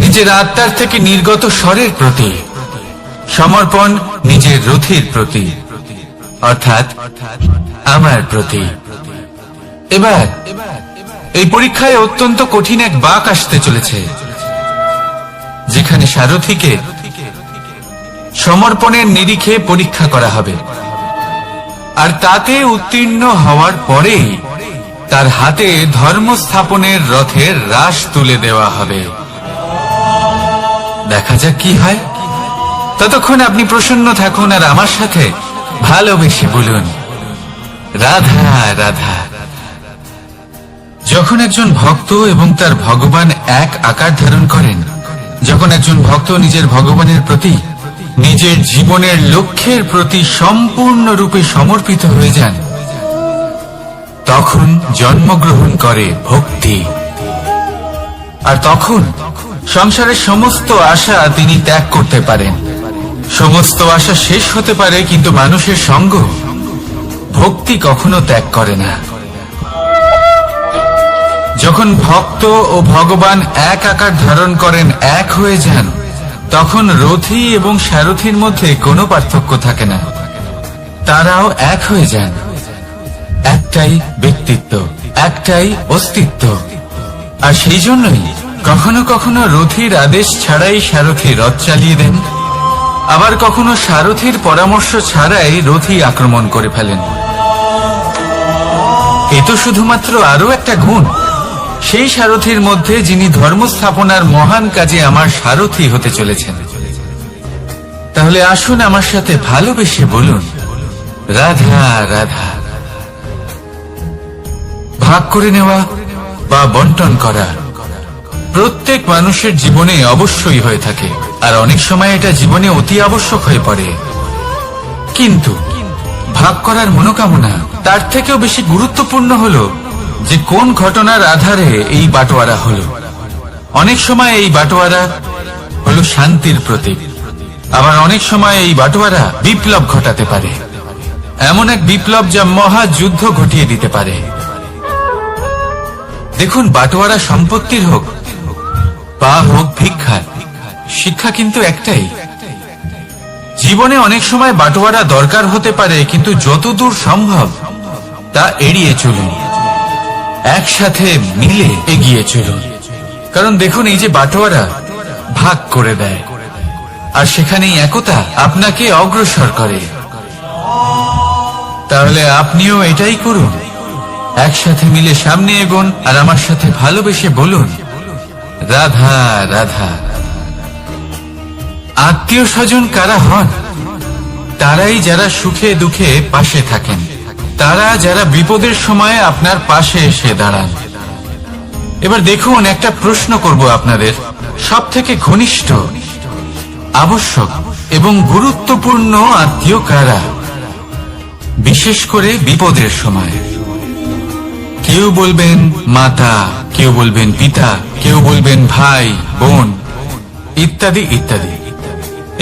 নিজের আত্মার থেকে নির্গত স্বরের প্রতি, সমর্পণ নিজের রথীর প্রতি, অর্থাৎ আমার প্রতি। এবার এই পরীক্ষায় অত্যন্ত কঠিন এক বাঁক আসতে চলেছে, যেখানে সারথীকে সমর্পণের নিরিখে পরীক্ষা করা হবে, আর তাতে উত্তীর্ণ হওয়ার পরেই তার হাতে ধর্ম স্থাপনের রথের রাশ তুলে দেওয়া হবে। দেখা যাক কি হয়। ততক্ষণ আপনি প্রসন্ন থাকুন আর আমার সাথে ভালোবেসে বলুন, রাধা রাধা। যখন একজন ভক্ত এবং তার ভগবান এক আকার ধারণ করেন, যখন একজন ভক্ত নিজের ভগবানের প্রতি, নিজের জীবনের লক্ষ্যের প্রতি সম্পূর্ণরূপে সমর্পিত হয়ে যান, তখন জন্মগ্রহণ করে ভক্তি। আর তখন সংসারের সমস্ত আশা তিনি ত্যাগ করতে পারেন। সমস্ত আশা শেষ হতে পারে, কিন্তু মানুষের সঙ্গ ভক্তি কখনো ত্যাগ করে না। যখন ভক্ত ও ভগবান এক আকার ধারণ করেন, এক হয়ে যান, তখন রথী এবং সারথীর মধ্যে কোনো পার্থক্য থাকে না। তারাও এক হয়ে যান। একটাই ব্যক্তিত্ব, একটাই অস্তিত্ব, আর সেই জন্যই কখনো কখনো রথীর আদেশ ছাড়াই সারথি রথ চালিয়ে দেন, আবার কখনো সারথির পরামর্শ ছাড়াই রথী আক্রমণ করে ফেলেন। এ তো শুধুমাত্র আরো একটা গুণ সেই সারথির মধ্যে, যিনি ধর্ম স্থাপনার মহান কাজে আমার সারথি হতে চলেছেন। তাহলে আসুন আমার সাথে ভালোবেসে বলুন, রাধা রাধা। ভাগ করে নেওয়া বা বন্টন করা প্রত্যেক মানুষের জীবনে অবশ্যই হয়ে থাকে, আর অনেক সময় এটা জীবনে অতি আবশ্যক হয়ে পড়ে। কিন্তু ভাগ করার মনোকামনা তার থেকেও বেশি গুরুত্বপূর্ণ হলো যে কোন ঘটনার আধারে এই বাটোয়ারা হলো। অনেক সময় এই বাটোয়ারা হলো শান্তির প্রতীক, আবার অনেক সময় এই বাটোয়ারা বিপ্লব ঘটাতে পারে, এমন এক বিপ্লব যা মহাযুদ্ধ ঘটিয়ে দিতে পারে। দেখুন, বাটোয়ারা সম্পত্তির হোক বা হোক ভিক্ষার, শিক্ষা কিন্তু একটাই। জীবনে অনেক সময় বাটোয়ারা দরকার হতে পারে, কিন্তু যতদূর সম্ভব তা এড়িয়ে চলুন, একসাথে মিলে এগিয়ে চলুন। কারণ দেখুন, এই যে বাটোয়ারা ভাগ করে দেয়, আর সেখানেই একতা আপনাকে অগ্রসর করে। তাহলে আপনিও এটাই করুন, একসাথে মিলে সামনে এগোন, আর আমার সাথে ভালোবেসে বলুন, রাধা রাধা। আত্মীয় স্বজন কারা হন? তারাই যারা সুখে দুঃখে পাশে থাকেন, তারা যারা বিপদের সময় আপনার পাশে এসে দাঁড়ান। এবার দেখুন, একটা প্রশ্ন করব আপনাদের, সব থেকে ঘনিষ্ঠ, আবশ্যক এবং গুরুত্বপূর্ণ আত্মীয় কারা, বিশেষ করে বিপদের সময়? কেউ বলবেন মাতা, কেউ বলবেন পিতা, কেউ বলবেন ভাই বোন, ইত্যাদি ইত্যাদি।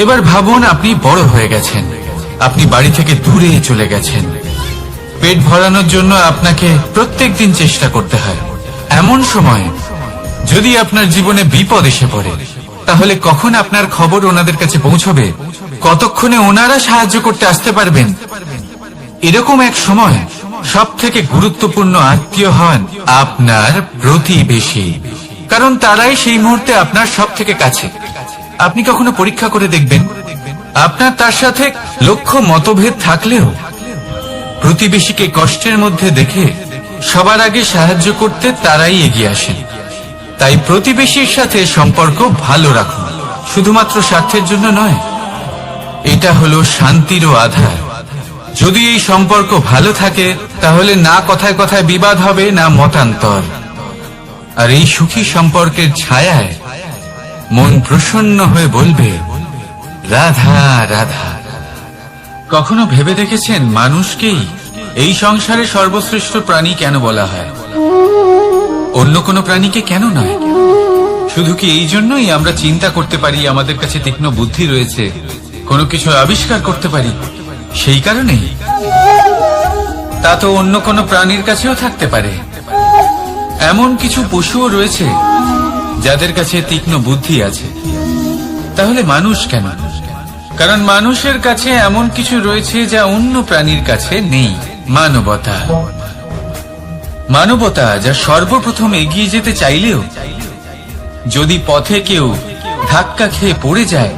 এবার ভাবুন, আপনি বড় হয়ে গেছেন, আপনি বাড়ি থেকে দূরে চলে গেছেন, পেট ভরানোর জন্য আপনাকে প্রত্যেক দিন চেষ্টা করতে হয়। এমন সময় যদি আপনার জীবনে বিপদ এসে পড়ে, তাহলে কখন আপনার খবর ওনাদের কাছে পৌঁছবে? কতক্ষণে ওনারা সাহায্য করতে আসতে পারবেন? এরকম এক সময় সব থেকে গুরুত্বপূর্ণ আত্মীয় হন আপনার প্রতিবেশী, কারণ তারাই সেই মুহূর্তে আপনার সব থেকে কাছে। আপনি কখনো পরীক্ষা করে দেখবেন, আপনার তার সাথে লক্ষ্য মতভেদ থাকলেও প্রতিবেশীকে কষ্টের মধ্যে দেখে সবার আগে সাহায্য করতে তারাই এগিয়ে আসেন। তাই প্রতিবেশীর সাথে সম্পর্ক ভালো রাখুন, শুধুমাত্র স্বার্থের জন্য নয়। এটা হলো শান্তিরও আধার। যদি এই সম্পর্ক ভালো থাকে, তাহলে না কথায় কথায় বিবাদ হবে, না মতান্তর। আর এই সুখী সম্পর্কের ছায়ায় মন প্রসন্ন হয়ে বলবে, রাধা রাধা। কখনো ভেবে দেখেছেন, মানুষকেই এই সংসারে সর্বশ্রেষ্ঠ প্রাণী কেন বলা হয়? অন্য কোনো প্রাণীকে কেন নয়? শুধু কি এই জন্যই আমরা চিন্তা করতে পারি, আমাদের কাছে তীক্ষ্ণ বুদ্ধি রয়েছে, কোনো কিছু আবিষ্কার করতে পারি, সেই কারণেই? তা তো অন্য কোনো প্রাণীর কাছেও থাকতে পারে। এমন কিছু পশুও রয়েছে যাদের কাছে তীক্ষ্ণ বুদ্ধি আছে। তাহলে মানুষ কেন? কারণ মানুষের কাছে এমন কিছু রয়েছে যা অন্য প্রাণীর কাছে নেই, মানবতা। মানবতা যা সর্বপ্রথম এগিয়ে যেতে চাইলেও যদি পথে কেউ ধাক্কা খেয়ে পড়ে যায়,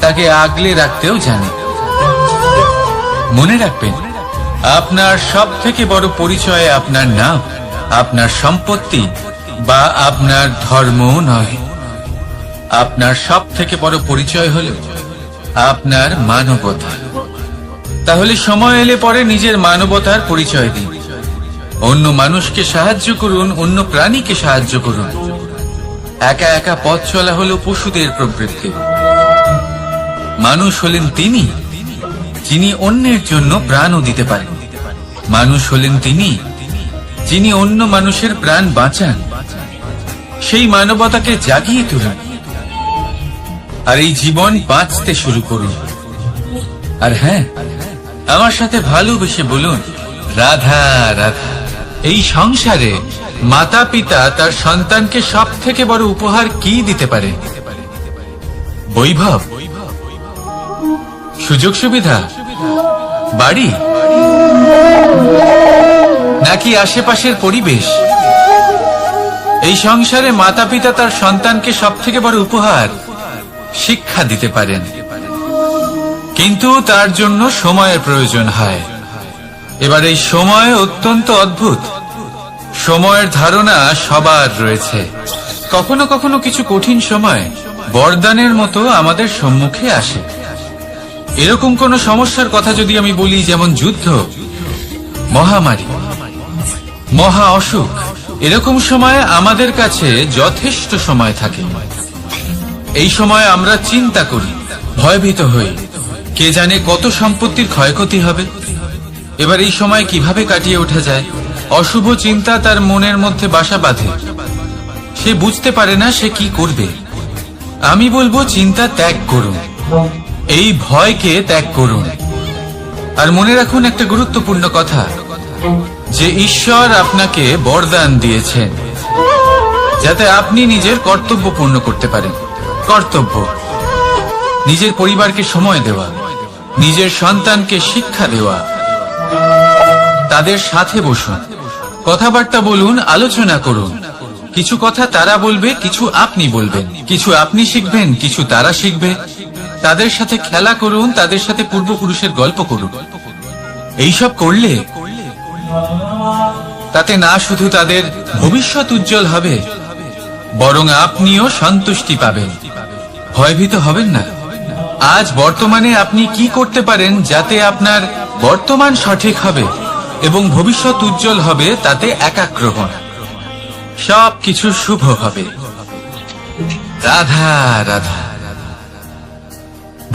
তাকে আগলে রাখতেও জানে। মনে রাখবেন, আপনার সব থেকে বড় পরিচয় আপনার নাম, আপনার সম্পত্তি বা আপনার ধর্ম নয়। আপনার সব থেকে বড় পরিচয় হল আপনার মানবতা। তাহলে সময় এলে পরে নিজের মানবতার পরিচয় দিন, অন্য মানুষকে সাহায্য করুন, অন্য প্রাণীকে সাহায্য করুন। একা একা পথ চলা হলো পশুদের প্রবৃত্তি। মানুষ হলেন তিনি যিনি অন্যের জন্য প্রাণও দিতে পারেন। মানুষ হলেন তিনি যিনি অন্য মানুষের প্রাণ বাঁচান। সেই মানবতাকে জাগিয়ে তুলুন, আর এই জীবন বাঁচতে শুরু করুন। আর হ্যাঁ, আমার সাথে ভালোবেসে বলুন, রাধা রাধা। এই সংসারে মাতা পিতা তার সন্তানকে সব থেকে বড় উপহার কি দিতে পারে? বৈভব, সুযোগ সুবিধা, বাড়ি, নাকি আশেপাশের পরিবেশ? এই সংসারে মাতা পিতা তার সন্তানকে সব থেকে বড় উপহার শিক্ষা দিতে পারেন, কিন্তু তার জন্য সময়ের প্রয়োজন হয়। এবার এই সময় অত্যন্ত অদ্ভুত। সময়ের ধারণা সবার রয়েছে। কখনো কখনো কিছু কঠিন সময় বরদানের মতো আমাদের সম্মুখে আসে। এরকম কোন সমস্যার কথা যদি আমি বলি, যেমন যুদ্ধ, মহামারী, মহা অসুখ, এরকম সময় আমাদের কাছে যথেষ্ট সময় থাকে। এই সময় আমরা চিন্তা করি, ভয়ভীত হই, কে জানে কত সম্পত্তির ক্ষয়ক্ষতি হবে। এবার এই সময় কিভাবে কাটিয়ে ওঠা যায়? অশুভ চিন্তা তার মনের মধ্যে বাসা বাঁধে। সে বুঝতে পারে না সে কি করবে। আমি বলবো, চিন্তা ত্যাগ করুন, এই ভয়কে ত্যাগ করুন। আর মনে রাখুন একটা গুরুত্বপূর্ণ কথা, যে ঈশ্বর আপনাকে বরদান দিয়েছেন যাতে আপনি নিজের কর্তব্য পূর্ণ করতে পারেন। কর্তব্য, নিজের পরিবারকে সময় দেওয়া, নিজের সন্তানকে শিক্ষা দেওয়া, তাদের সাথে বসুন, কথাবার্তা বলুন, আলোচনা করুন। কিছু কথা তারা বলবে, কিছু আপনি বলবেন, কিছু আপনি শিখবেন, কিছু তারা শিখবে। তাদের সাথে খেলা করুন, তাদের সাথে পূর্বপুরুষের গল্প করুন। এইসব করলে তাতে না শুধু তাদের ভবিষ্যৎ উজ্জ্বল হবে, বরং আপনিও সন্তুষ্টি পাবেন। ভয়ভীত হবেন না। আজ বর্তমানে আপনি কি করতে পারেন যাতে আপনার বর্তমান সঠিক হবে এবং ভবিষ্যৎ উজ্জ্বল হবে, তাতে একাগ্র হন। সবকিছু শুভ হবে। রাধা রাধা।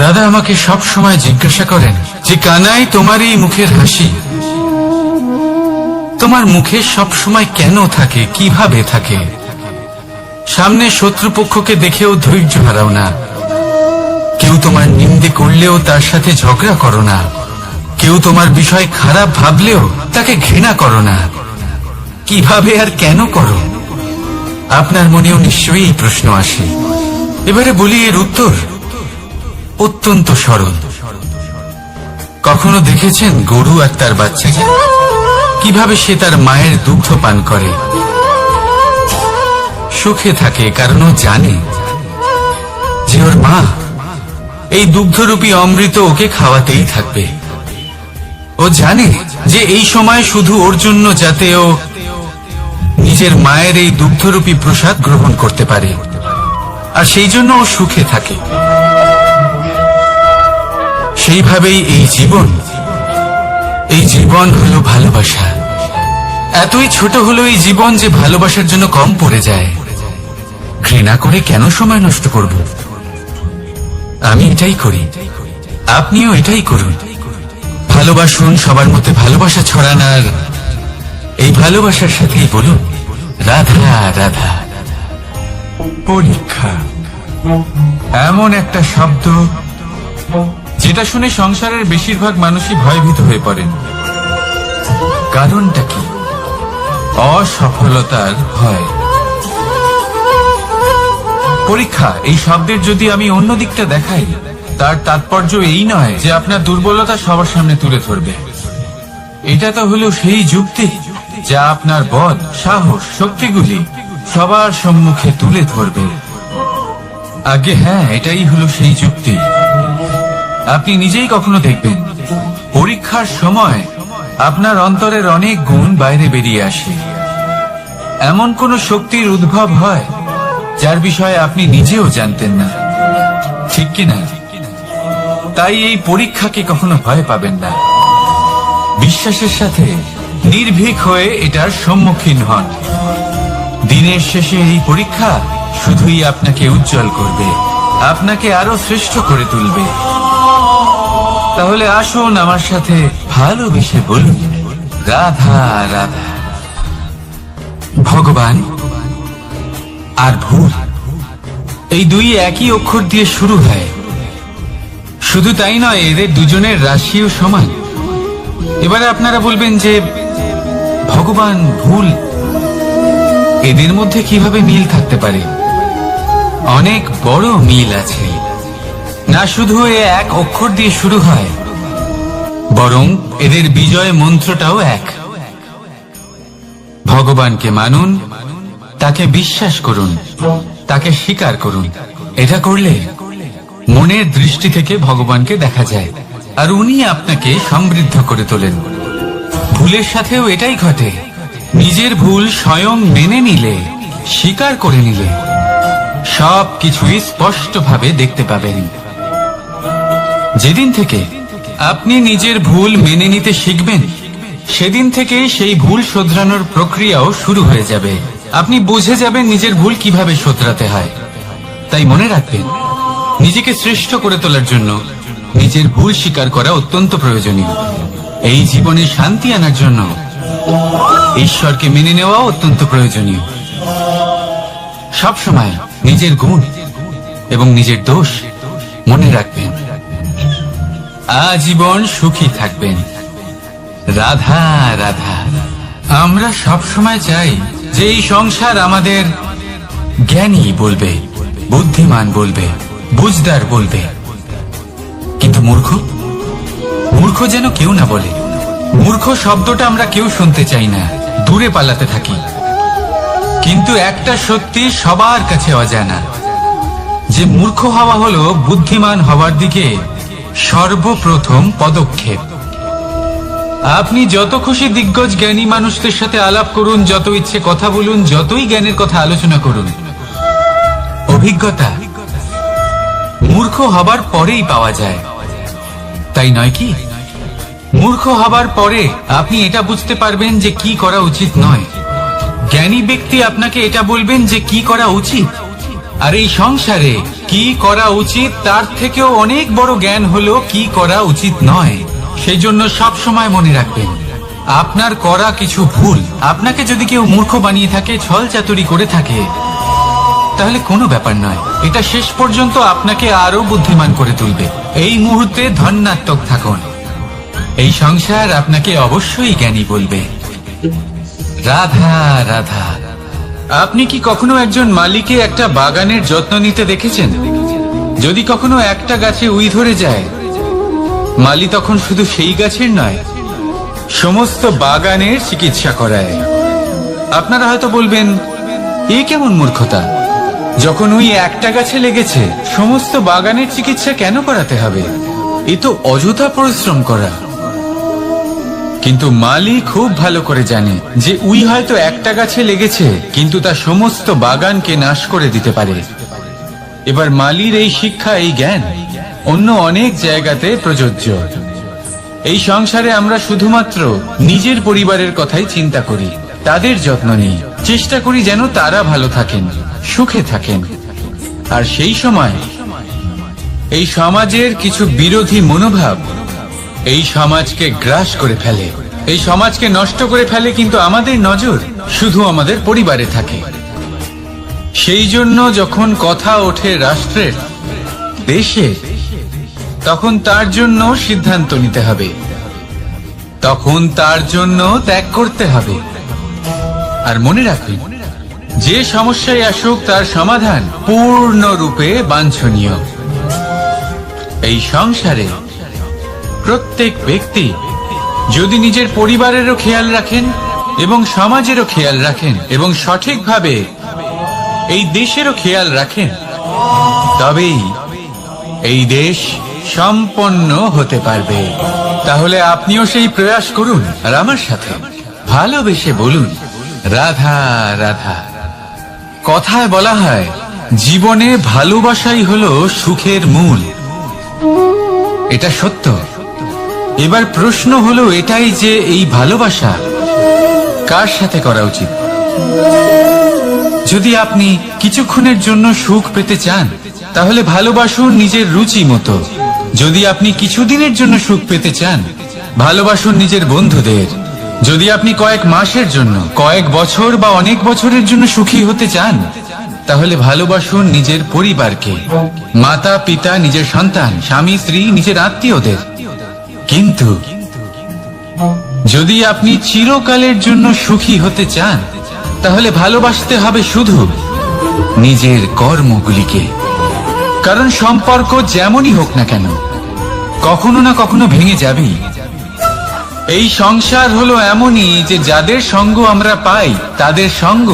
দাদা আমাকে সব সময় জিজ্ঞাসা করেন যে, কানাই, তোমার এই মুখের হাসি, তোমার মুখে সব সময় কেন থাকে, কিভাবে থাকে? সামনে শত্রুপক্ষকে দেখেও ধৈর্য হারাও না। কেউ তোমার নিন্দে করলেও তার সাথে ঝগড়া করো না। কেউ তোমার বিষয় খারাপ ভাবলেও তাকে ঘৃণা করো না। কিভাবে আর কেন করো? আপনার মনেও নিশ্চয়ই এই প্রশ্ন আসে। এবারে বলি, এর উত্তর অত্যন্ত সরল। কখনো দেখেছেন গরু আর তার বাচ্চাকে কিভাবে সে তার মায়ের দুগ্ধ পান করে? সুখে থাকে, কারণ ও জানে যে ওর মা এই দুগ্ধরূপী অমৃত ওকে খাওয়াতেই থাকবে। ও জানে যে এই সময় শুধু ওর জন্য, যাতে ও নিজের মায়ের এই দুগ্ধরূপী প্রসাদ গ্রহণ করতে পারে, আর সেই জন্য ও সুখে থাকে। সেইভাবেই এই জীবন হলো ভালোবাসা। এতই ছোট হলো এই জীবন যে ভালোবাসার জন্য কম পড়ে যায়। ঘৃণা করে কেন সময় নষ্ট করব? আমি এটাই করি, আপনিও এটাই করুন। ভালোবাসুন, সবার মধ্যে ভালোবাসা ছড়ান, আর এই ভালোবাসার সাথেই বলুন রাধা রাধা। পরীক্ষা এমন একটা শব্দ যেটা শুনে সংসারের বেশিরভাগ মানুষই ভয়ভীত হয়ে পড়েন। কারণটা কি? অসফলতার ভয়। পরীক্ষা এই শব্দের যদি আমি অন্য দিকটা দেখাই, তার তাৎপর্য এই নয় যে আপনার দুর্বলতা সবার সামনে তুলে ধরবে। এটা তো হলো সেই যুক্তি যা আপনার বল, সাহস, শক্তিগুলি সবার সম্মুখে তুলে ধরবে। আগে হ্যাঁ, এটাই হলো সেই যুক্তি। আপনি নিজেই কখনো দেখবেন পরীক্ষার সময় আপনার অন্তরের অনেক গুণ বাইরে বেরিয়ে আসে। এমন কোন শক্তির উদ্ভব হয় যার বিষয়ে আপনি নিজেও জানতেন না, ঠিক কিনা? তাই এই পরীক্ষাকে কখনো ভয় পাবেন না। বিশ্বাসের সাথে নির্ভীক হয়ে এটার সম্মুখীন হন। দিনের শেষে এই পরীক্ষা শুধুই আপনাকে উজ্জ্বল করবে, আপনাকে আরো শ্রেষ্ঠ করে তুলবে। তাহলে আসুন আমার সাথে ভালোবেসে বলুন রাধা রাধা। ভগবান আর ভুল, এই দুই একই অক্ষর দিয়ে শুরু হয়। শুধু তাই নয়, এদের দুজনের রাশিও সমান। এবারে আপনারা বলবেন যে ভগবান, ভুল, এদের মধ্যে কিভাবে মিল থাকতে পারে? অনেক বড় মিল আছে। না শুধু এ এক অক্ষর দিয়ে শুরু হয়, বরং এদের বিজয় মন্ত্রটাও এক। ভগবানকে মানুন, তাকে বিশ্বাস করুন, তাকে স্বীকার করুন। এটা করলে মনের দৃষ্টি থেকে ভগবানকে দেখা যায়, আর উনি আপনাকে সমৃদ্ধ করে তোলেন। ভুলের সাথেও এটাই ঘটে। নিজের ভুল স্বয়ং মেনে নিলে, স্বীকার করে নিলে সব কিছুই স্পষ্টভাবে দেখতে পাবেন। যেদিন থেকে আপনি নিজের ভুল মেনে নিতে শিখবেন, সেদিন থেকে সেই ভুল শোধরানোর প্রক্রিয়াও শুরু হয়ে যাবে। আপনি বুঝে যাবেন নিজের ভুল কিভাবে শোধরাতে হয়। তাই মনে রাখবেন, নিজেকে শ্রেষ্ঠ করে তোলার জন্য নিজের ভুল স্বীকার করা অত্যন্ত প্রয়োজনীয়। এই জীবনে শান্তি আনার জন্য ঈশ্বরকে মেনে নেওয়া অত্যন্ত প্রয়োজনীয়। সবসময় নিজের গুণ এবং নিজের দোষ মনে রাখবেন। আজীবন সুখী থাকবেন। রাধা রাধা। আমরা সবসময় চাই যে এই সংসার আমাদের জ্ঞানী বলবে, বুদ্ধিমান বলবে, বুঝদার বলবে, কিন্তু মূর্খ মূর্খ যেন কেউ না বলে। মূর্খ শব্দটা আমরা কেউ শুনতে চাই না, দূরে পালাতে থাকি। কিন্তু একটা সত্যি সবার কাছে অজানা, যে মূর্খ হওয়া হলো বুদ্ধিমান হওয়ার দিকে সর্বপ্রথম পদক্ষেপ। আপনি যত খুশি দিগ্গজ জ্ঞানী মানুষদের সাথে আলাপ করুন, যত ইচ্ছে কথা বলুন, যতই জ্ঞানের কথা আলোচনা করুন, অভিজ্ঞতা মূর্খ হবার পরেই পাওয়া যায়, তাই নয় কি? মূর্খ হবার পরে আপনি এটা বুঝতে পারবেন যে কি করা উচিত নয়। জ্ঞানী ব্যক্তি আপনাকে এটা বলবেন যে কি করা উচিত। আর এই সংসারে কি করা উচিত তার থেকেও অনেক বড় জ্ঞান হলো কি করা উচিত নয়। সেই জন্য সব সময় মনে রাখবেন, আপনার করা কিছু ভুল আপনাকে যদি কেউ মূর্খ বানিয়ে থাকে, ছল চাতুরি করে থাকে, তাহলে কোনো ব্যাপার নয়। এটা শেষ পর্যন্ত আপনাকে আরো বুদ্ধিমান করে তুলবে। এই মুহূর্তে ধন্যাত্মক থাকুন। এই সংসার আপনাকে অবশ্যই জ্ঞানী বলবে। রাধা রাধা। আপনি কি কখনো একজন মালিকে একটা বাগানের যত্ন নিতে দেখেছেন? যদি কখনো একটা গাছে উই ধরে যায়, মালি তখন শুধু সেই গাছের নয়, সমস্ত বাগানের চিকিৎসা করায়। আপনারা হয়তো বলবেন, এ কেমন মূর্খতা? যখন উই একটা গাছে লেগেছে, সমস্ত বাগানের চিকিৎসা কেন করাতে হবে? এ তো অযথা পরিশ্রম করা। কিন্তু মালি খুব ভালো করে জানে যে উই হয়তো একটা গাছে লেগেছে, কিন্তু তা সমস্ত বাগানকে নাশ করে দিতে পারে। এবার মালির এই শিক্ষা, এই জ্ঞান অন্য অনেক জায়গাতে প্রযোজ্য। এই সংসারে আমরা শুধুমাত্র নিজের পরিবারের কথাই চিন্তা করি, তাদের যত্ন নিই, চেষ্টা করি যেন তারা ভালো থাকেন, সুখে থাকেন। আর সেই সময় এই সমাজের কিছু বিরোধী মনোভাব এই সমাজকে গ্রাস করে ফেলে, এই সমাজকে নষ্ট করে ফেলে। কিন্তু আমাদের নজর শুধু আমাদের পরিবারে থাকে। সেই জন্য যখন কথা ওঠে রাষ্ট্রের, দেশের, তখন তার জন্য সিদ্ধান্ত নিতে হবে, তখন তার জন্য ত্যাগ করতে হবে। আর মনে রাখবেন, যে সমস্যায় আসুক তার সমাধান পূর্ণরূপে বাঞ্ছনীয়। এই সংসারে প্রত্যেক ব্যক্তি যদি নিজের পরিবারেরও খেয়াল রাখেন এবং সমাজেরও খেয়াল রাখেন এবং সঠিকভাবে এই দেশেরও খেয়াল রাখেন, তবেই এই দেশ সম্পন্ন হতে পারবে। তাহলে আপনিও সেই প্রয়াস করুন, আর আমার সাথে ভালোবেসে বলুন, রাধা রাধা। কথায় বলা হয়, জীবনে ভালোবাসাই হলো সুখের মূল। এটা সত্য। এবার প্রশ্ন হলো এটাই যে এই ভালোবাসা কার সাথে করা উচিত? যদি আপনি কিছুক্ষণের জন্য সুখ পেতে চান, তাহলে ভালোবাসুন নিজের রুচি মতো। যদি আপনি কিছুদিনের জন্য সুখ পেতে চান, ভালোবাসুন নিজের বন্ধুদের। যদি আপনি কয়েক মাসের জন্য, কয়েক বছর বা অনেক বছরের জন্য সুখী হতে চান, তাহলে ভালোবাসুন নিজের পরিবারকে, মাতা পিতা, নিজের সন্তান, স্বামী স্ত্রী, নিজের আত্মীয়দের। কিন্তু যদি আপনি চিরকালের জন্য সুখী হতে চান, তাহলে ভালোবাসতে হবে শুধু নিজের কর্মগুলিকে। কারণ সম্পর্ক যেমনই হোক না কেন, কখনো না কখনো ভেঙে যাবেই। এই সংসার হলো এমনই যে যাদের সঙ্গ আমরা পাই, তাদের সঙ্গ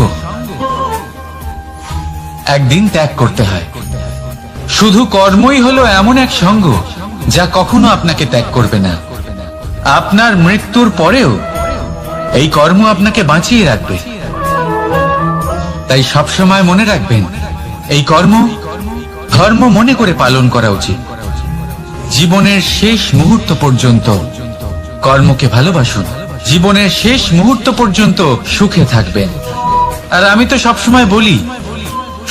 একদিন ত্যাগ করতে হয়। শুধু কর্মই হলো এমন এক সঙ্গ যা কখনো আপনাকে ত্যাগ করবে না। আপনার মৃত্যুর পরেও এই কর্ম আপনাকে বাঁচিয়ে রাখবে। তাই সবসময় মনে রাখবেন, এই কর্ম ধর্ম মনে করে পালন করা উচিত। জীবনের শেষ মুহূর্ত পর্যন্ত কর্মকে ভালোবাসুন। জীবনের শেষ মুহূর্ত পর্যন্ত সুখে থাকবেন। আর আমি তো সবসময় বলি,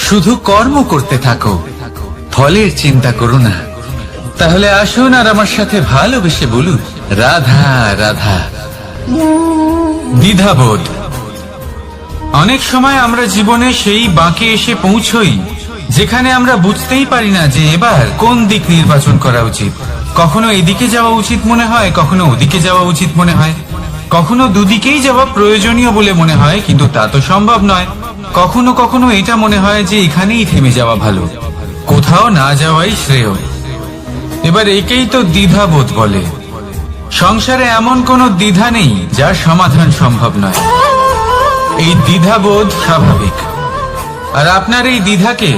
শুধু কর্ম করতে থাকো, ফলের চিন্তা করো না। তাহলে আসুন আর আমার সাথে ভালোবেসে বলুন, রাধা রাধা। দ্বিধাবোধ। অনেক সময় আমরা জীবনে সেই বাঁকে এসে পৌঁছই যেখানে আমরা বুঝতেই পারি না যে এবার কোন দিক নির্বাচন করা উচিত। কখনো এদিকে যাওয়া উচিত মনে হয়, কখনো ওদিকে যাওয়া উচিত মনে হয়, কখনো দুদিকেই যাওয়া প্রয়োজনীয় বলে মনে হয়, কিন্তু তা তো সম্ভব নয়। কখনো কখনো এটা মনে হয় যে এখানেই থেমে যাওয়া ভালো, কোথাও না যাওয়াই শ্রেয়। এবার একেই তো দ্বিধাবোধ বলে। সংসারে এমন কোনো দ্বিধা নেই যার সমাধান সম্ভব নয়। এই দ্বিধাবোধ স্বাভাবিক। আর আপনার এই দ্বিধাকে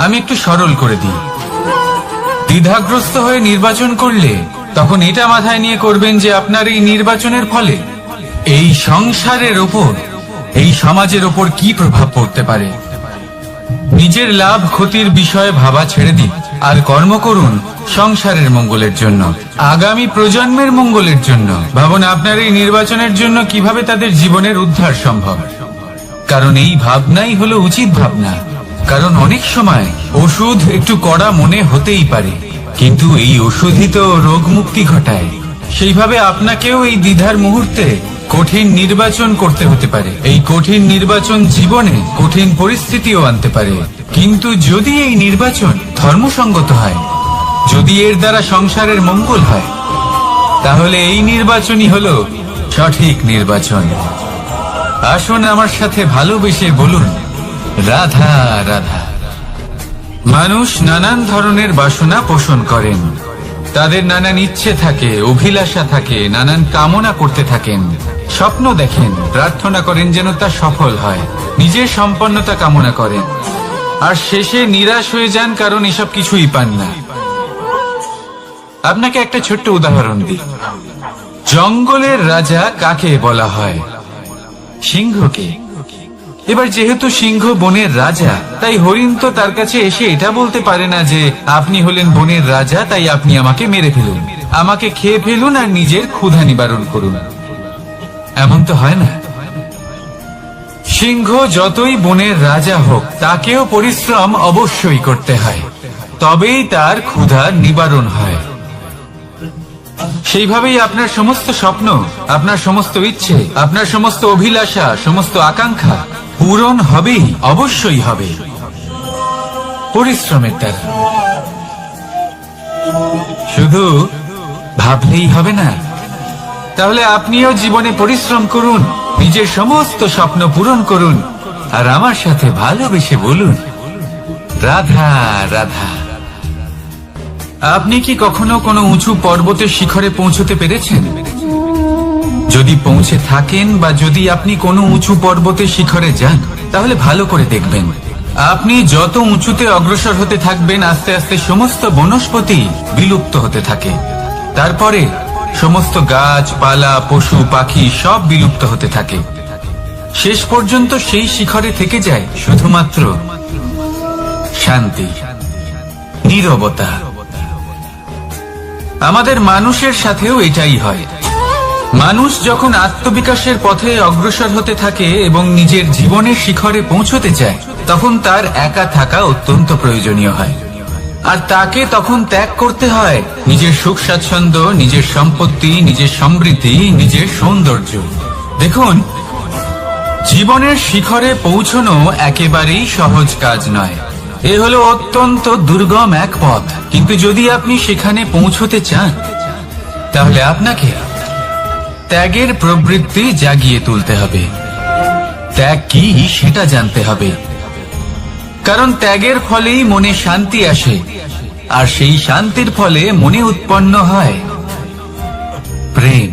আমি একটু সরল করে দিই। দ্বিধাগ্রস্ত হয়ে নির্বাচন করলে তখন এটা মাথায় নিয়ে করবেন যে আপনার এই নির্বাচনের ফলে এই সংসারের ওপর, এই সমাজের ওপর কি প্রভাব পড়তে পারে। নিজের লাভ ক্ষতির বিষয়ে ভাবা ছেড়ে দিন আর কর্ম করুন সংসারের মঙ্গলের জন্য, আগামী প্রজন্মের মঙ্গলের জন্য। ভাবুন আপনার এই নির্বাচনের জন্য কিভাবে তাদের জীবনের উদ্ধার সম্ভব। কারণ এই ভাবনাই হলো উচিত ভাবনা। কারণ অনেক সময় ওষুধ একটু কড়া মনে হতেই পারে, কিন্তু এই ওষুধই তো রোগ মুক্তি ঘটায়। সেইভাবে আপনাকেও এই দ্বিধার মুহূর্তে কঠিন নির্বাচন করতে হতে পারে। এই কঠিন নির্বাচন জীবনে কঠিন পরিস্থিতিও আনতে পারে, কিন্তু যদি এই নির্বাচন ধর্মসঙ্গত হয়, যদি এর দ্বারা সংসারের মঙ্গল হয়, তাহলে এই নির্বাচনই হলো সঠিক নির্বাচন। আসুন আমার সাথে ভালোবেসে বলুন, রাধা রাধা। মানুষ নানান ধরনের বাসনা পোষণ করেন। তাদের নানান ইচ্ছে থাকে, অভিলাষা থাকে, নানান কামনা করতে থাকেন, স্বপ্ন দেখেন, প্রার্থনা করেন যেন তা সফল হয়, নিজের সম্পন্নতা কামনা করেন, আর শেষে নিরাশ হয়ে যান কারণ এসব কিছুই পান না। আপনাকে একটা ছোট্ট উদাহরণ দিই। জঙ্গলের রাজা কাকে বলা হয়? সিংহকে। এবার যেহেতু সিংহ বনের রাজা, তাই হরিণ তো তার কাছে এসে এটা বলতে পারে না যে আপনি হলেন বনের রাজা, তাই আপনি আমাকে মেরে ফেলুন, আমাকে খেয়ে ফেলুন আর নিজের ক্ষুধা নিবারণ করুন। এমন তো হয় না। সিংহ যতই বনের রাজা হোক, তাকেও পরিশ্রম অবশ্যই করতে হয়, তবেই তার ক্ষুধা নিবারণ হয়। সেইভাবেই আপনার সমস্ত স্বপ্ন, আপনার সমস্ত ইচ্ছে, আপনার সমস্ত অভিলাষা, সমস্ত আকাঙ্ক্ষা পূরণ হবেই, অবশ্যই হবে, পরিশ্রমের দ্বারা। শুধু ভাবলেই হবে না। তাহলে আপনিও জীবনে পরিশ্রম করুন, নিজের সমস্ত স্বপ্ন পূরণ করুন, আর আমার সাথে ভালোবেসে বলুন, রাধা রাধা। আপনি কি কখনো কোনো উঁচু পর্বতের শিখরে পৌঁছতে পেরেছেন? যদি পৌঁছে থাকেন বা যদি আপনি কোনো উঁচু পর্বতের শিখরে যান, তাহলে ভালো করে দেখবেন, আপনি যত উঁচুতে অগ্রসর হতে থাকবেন, আস্তে আস্তে সমস্ত বনস্পতি বিলুপ্ত হতে থাকে। তারপরে সমস্ত গাছপালা, পশু পাখি সব বিলুপ্ত হতে থাকে। শেষ পর্যন্ত সেই শিখরে থেকে যায় শুধুমাত্র শান্তি, নীরবতা। আমাদের মানুষের সাথেও এটাই হয়। মানুষ যখন আত্মবিকাশের পথে অগ্রসর হতে থাকে এবং নিজের জীবনের শিখরে পৌঁছতে চায়, তখন তার একা থাকা অত্যন্ত প্রয়োজনীয় হয়। আর তাকে তখন ত্যাগ করতে হয় নিজের সুখ স্বাচ্ছন্দ্য, নিজের সম্পত্তি, নিজের সমৃদ্ধি, নিজের সৌন্দর্য। দেখুন, জীবনের শিখরে পৌঁছানো একেবারেই সহজ কাজ নয়। এ হলো অত্যন্ত দুর্গম এক পথ। কিন্তু যদি আপনি সেখানে পৌঁছতে চান, তাহলে আপনাকে ত্যাগের প্রবৃত্তি জাগিয়ে তুলতে হবে। ত্যাগ কি সেটা জানতে হবে, কারণ ত্যাগের ফলেই মনে শান্তি আসে, আর সেই শান্তির ফলে মনে উৎপন্ন হয় প্রেম।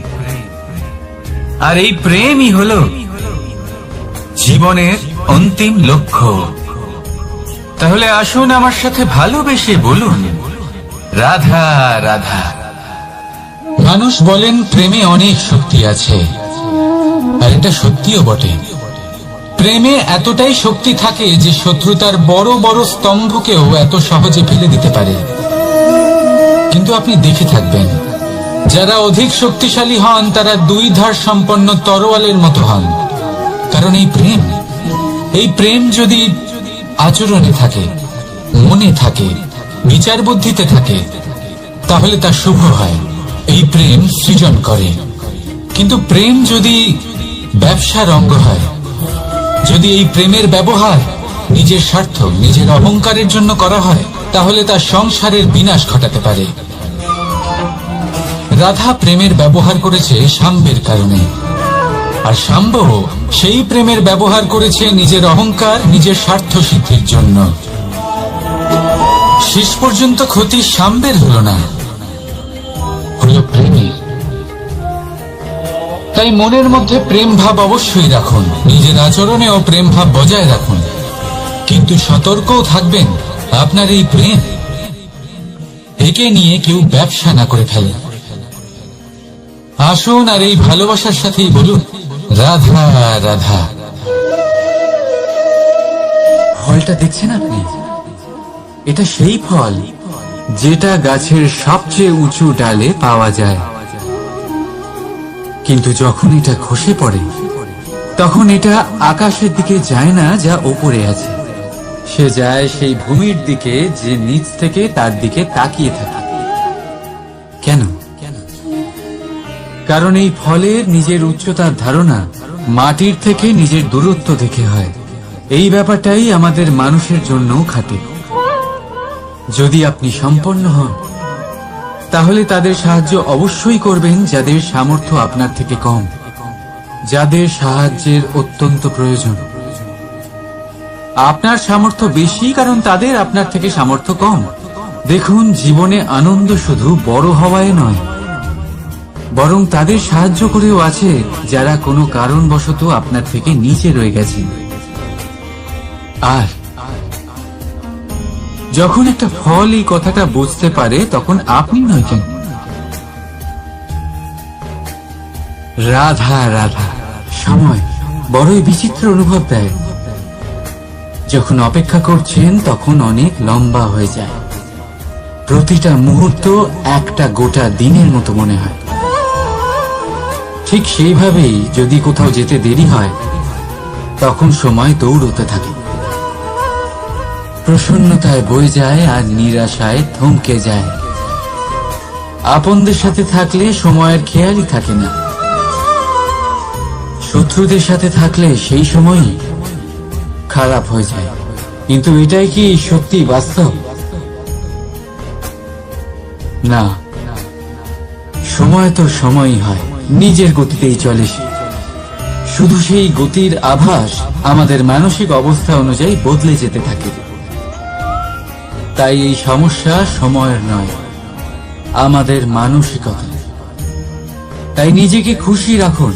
আর এই প্রেমই হলো জীবনের অন্তিম লক্ষ্য। তাহলে আসুন আমার সাথে ভালোবেসে বলুন, রাধা রাধা। মানুষ বলেন প্রেমে অনেক শক্তি আছে, আর এটা সত্যিও বটে। প্রেমে এতটাই শক্তি থাকে যে শত্রুতার বড় বড় স্তম্ভকেও এত সহজে ফেলে দিতে পারে। কিন্তু আপনি দেখে থাকবেন, যারা অধিক শক্তিশালী হন তারা দুই ধার সম্পন্ন তরোয়ালের মতো হন। কারণ এই প্রেম যদি আচরণে থাকে, মনে থাকে, বিচার বুদ্ধিতে থাকে, তাহলে তা শুভ হয়। এই প্রেম সৃজন করে। কিন্তু প্রেম যদি ব্যবসার অঙ্গ হয়, যদি এই প্রেমের ব্যবহার নিজের স্বার্থ, নিজের অহংকারের জন্য করা হয়, তাহলে তা সংসারের বিনাশ ঘটাতে পারে। রাধা প্রেমের ব্যবহার করেছে সাম্যের কারণে, আর সাম্য সেই প্রেমের ব্যবহার করেছে নিজের অহংকার, নিজের স্বার্থ সিদ্ধির জন্য। শেষ পর্যন্ত ক্ষতি সাম্যের হলো না, হলো প্রেমের। তাই মনের মধ্যে প্রেম ভাব অবশ্যই রাখুন, নিজের আচরণেও প্রেম ভাব বজায় রাখুন, কিন্তু সতর্কও থাকবেন আপনার এই প্রেম একে নিয়ে কেউ ব্যবসা না করে ফেলে। আসুন আর এই ভালোবাসার সাথেই বলুন, রাধা রাধা। ফলটা দেখছেন আপনি? এটা সেই ফল যেটা গাছের সবচেয়ে উঁচু ডালে পাওয়া যায়, কিন্তু যখন এটা খসে পড়ে তখন এটা আকাশের দিকে যায় না যা ওপরে আছে, সে যায় সেই ভূমির দিকে যে নিচ থেকে তার দিকে তাকিয়ে থাকে। কেন? কারণ এই ফলের নিজের উচ্চতার ধারণা মাটির থেকে নিজের দূরত্ব দেখে হয়। এই ব্যাপারটাই আমাদের মানুষের জন্যও খাটে। যদি আপনি সম্পন্ন হন, তাহলে তাদের সাহায্য অবশ্যই করবেন যাদের সামর্থ্য আপনার থেকে কম, যাদের সাহায্যের অত্যন্ত প্রয়োজন। আপনার সামর্থ্য বেশি কারণ তাদের আপনার থেকে সামর্থ্য কম। দেখুন, জীবনে আনন্দ শুধু বড় হওয়ায় নয়, বরং তাদের সাহায্য করেও আছে যারা কোনো কারণবশত আপনার থেকে নিচে রয়ে গেছেন। আর যখন একটা ফল এই কথাটা বুঝতে পারে, তখন আপনি নয় কেন, রাধা রাধা। সময় বড়ই বিচিত্র অনুভব দেয়। যখন অপেক্ষা করছেন তখন অনেক লম্বা হয়ে যায়। প্রতিটা মুহূর্ত একটা গোটা দিনের মতো মনে হয়। ঠিক সেইভাবেই যদি কোথাও যেতে দেরি হয়, তখন সময় দৌড়তে থাকে। প্রসন্নতায় বয়ে যায় আর নিরাশায় থমকে যায়। আপনদের সাথে থাকলে সময়ের খেয়ালই থাকে না, শত্রুদের সাথে থাকলে সেই সময়ই খারাপ হয়ে যায়। কিন্তু এটাই কি সত্যি বাস্তব? না, সময় তো সময়ই হয়, নিজের গতিতেই চলে সে। শুধু সেই গতির আভাস আমাদের মানসিক অবস্থা অনুযায়ী বদলে যেতে থাকে। তাই এই সমস্যা সময়ের নয়, আমাদের মানসিকতা। তাই নিজেকে খুশি রাখুন,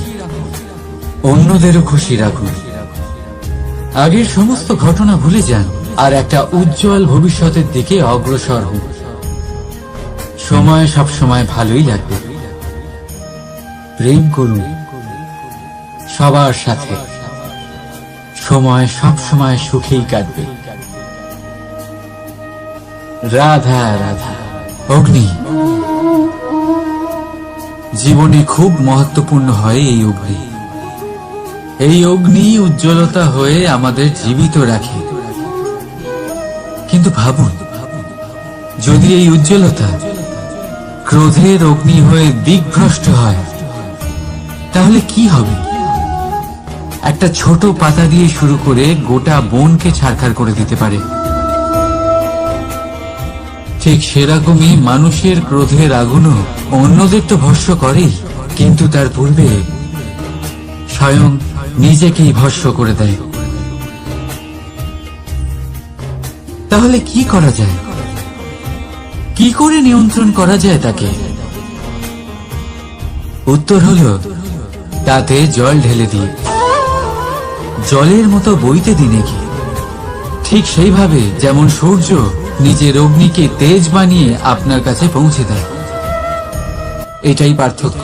অন্যদেরও খুশি রাখুন। আগের সমস্ত ঘটনা ভুলে যান আর একটা উজ্জ্বল ভবিষ্যতের দিকে অগ্রসর হন। সময় সব সময় ভালোই লাগবে। প্রেম করুন সবার সাথে, সময় সব সময় সুখেই কাটবে। রাধা রাধা। অগ্নি জীবনে খুব মহত্বপূর্ণ হয়। এই অগ্নি, এই অগ্নি উজ্জ্বলতা হয়ে আমাদের জীবিত রাখে। কিন্তু ভাবুন, যদি এই উজ্জ্বলতা ক্রোধের অগ্নি হয়ে দিকভ্রষ্ট হয়, তাহলে কি হবে? একটা ছোট পাতা দিয়ে শুরু করে গোটা বনকে ছারখার করে দিতে পারে। ঠিক সেরকমই মানুষের ক্রোধের আগুনও অন্যদের তো ভস্ম করেই, কিন্তু তার পূর্বে স্বয়ং নিজেকেই ভস্ম করে দেয়। তাহলে কি করা যায়? কি করে নিয়ন্ত্রণ করা যায় তাকে? উত্তর হলো, তাতে জল ঢেলে দিয়ে জলের মতো বইতে দিনে কি। ঠিক সেইভাবে যেমন সূর্য নিজের অগ্নিকে তেজ বানিয়ে আপনার কাছে পৌঁছে দেয়। এটাই পার্থক্য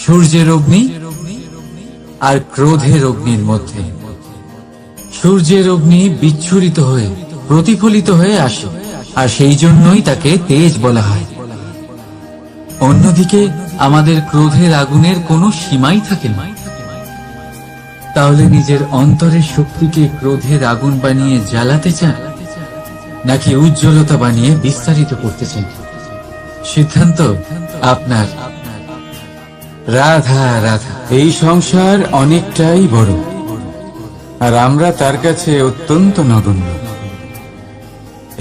সূর্যের অগ্নি আর ক্রোধের অগ্নির মধ্যে। সূর্যের অগ্নি বিচ্ছুরিত হয়ে প্রতিফলিত হয়ে আসে, আর সেই জন্যই তাকে তেজ বলা হয়। অন্যদিকে আমাদের ক্রোধের আগুনের কোনো সীমাই থাকে না। তাহলে নিজের অন্তরের শক্তিকে ক্রোধের আগুন বানিয়ে জ্বালাতে চান, নাকি উজ্জ্বলতা বানিয়ে বিস্তারিত করতে চান? সিদ্ধান্ত আপনার। রাধা রাধা। এই সংসার অনেকটাই বড়, আর আমরা তার কাছে অত্যন্ত নগণ্য।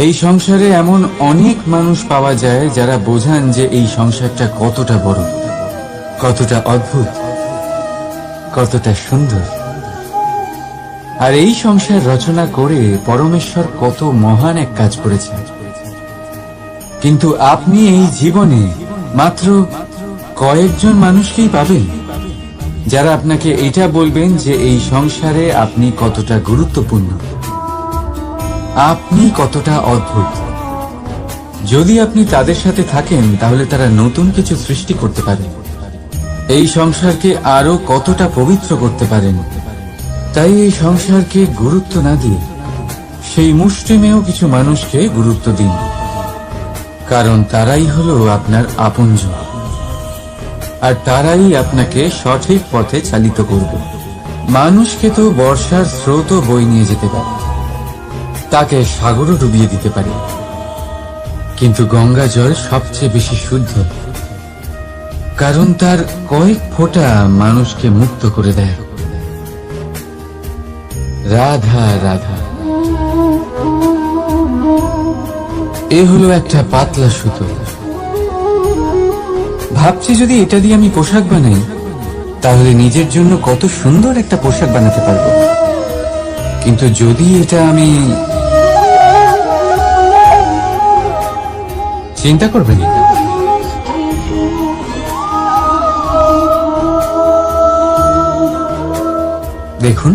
এই সংসারে এমন অনেক মানুষ পাওয়া যায় যারা বোঝান যে এই সংসারটা কতটা বড়, কতটা অদ্ভুত, কতটা সুন্দর। আর এই সংসার রচনা করে পরমেশ্বর কত মহান এক কাজ করেছেন। কিন্তু আপনি এই জীবনে মাত্র কয়েকজন মানুষকেই পাবেন যারা আপনাকে এটা বলবেন যে এই সংসারে আপনি কতটা গুরুত্বপূর্ণ, আপনি কতটা অদ্ভুত। যদি আপনি তাদের সাথে থাকেন তাহলে তারা নতুন কিছু সৃষ্টি করতে পারে, এই সংসারকে আরো কতটা পবিত্র করতে পারেন। তাই এই সংসারকে গুরুত্ব না দিয়ে সেই মুষ্টিমেয় কিছু মানুষকে গুরুত্ব দিন, কারণ তারাই হলো আপনার আপনজন, আর তারাই আপনাকে সঠিক পথে চালিত করবে। মানুষকে তো বর্ষার স্রোতও বই নিয়ে যেতে পারে, তাকে সাগরও ডুবিয়ে দিতে পারে, কিন্তু গঙ্গা জল সবচেয়ে বেশি শুদ্ধ, কারণ তার কয়েক ফোঁটা মানুষকে মুক্ত করে দেয়। রাধা রাধা। এ হলো একটা পাতলা সুতো। ভাবছি যদি এটা দিয়ে আমি পোশাক বানাই তাহলে নিজের জন্য কত সুন্দর একটা পোশাক বানাতে পারবো। কিন্তু যদি এটা আমি, চিন্তা করবেন, দেখুন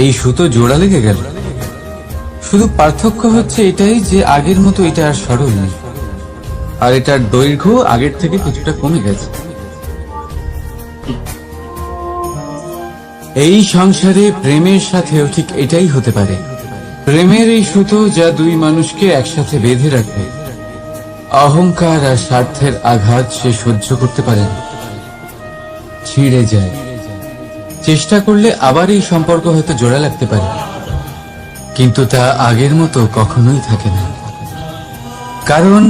এই সুতো জোড়া লেগে গেল। শুধু পার্থক্য হচ্ছে এটাই যে আগের মতো এটা আর সরল নেই, আর এটার দৈর্ঘ্য আগের থেকে কিছুটা কমে গেছে। এই সংসারে প্রেমের সাথেও ঠিক এটাই হতে পারে। প্রেমের এই সুতো যা দুই মানুষকে একসাথে বেঁধে রাখবে। অহংকার আর স্বার্থের আঘাত সে সহ্য করতে পারে না, ছিঁড়ে যায়। চেষ্টা করলে আবার এই সম্পর্ক হয়তো জোড়া লাগতে পারে, কিন্তু তা আগের মতো কখনোই থাকে না, কারণ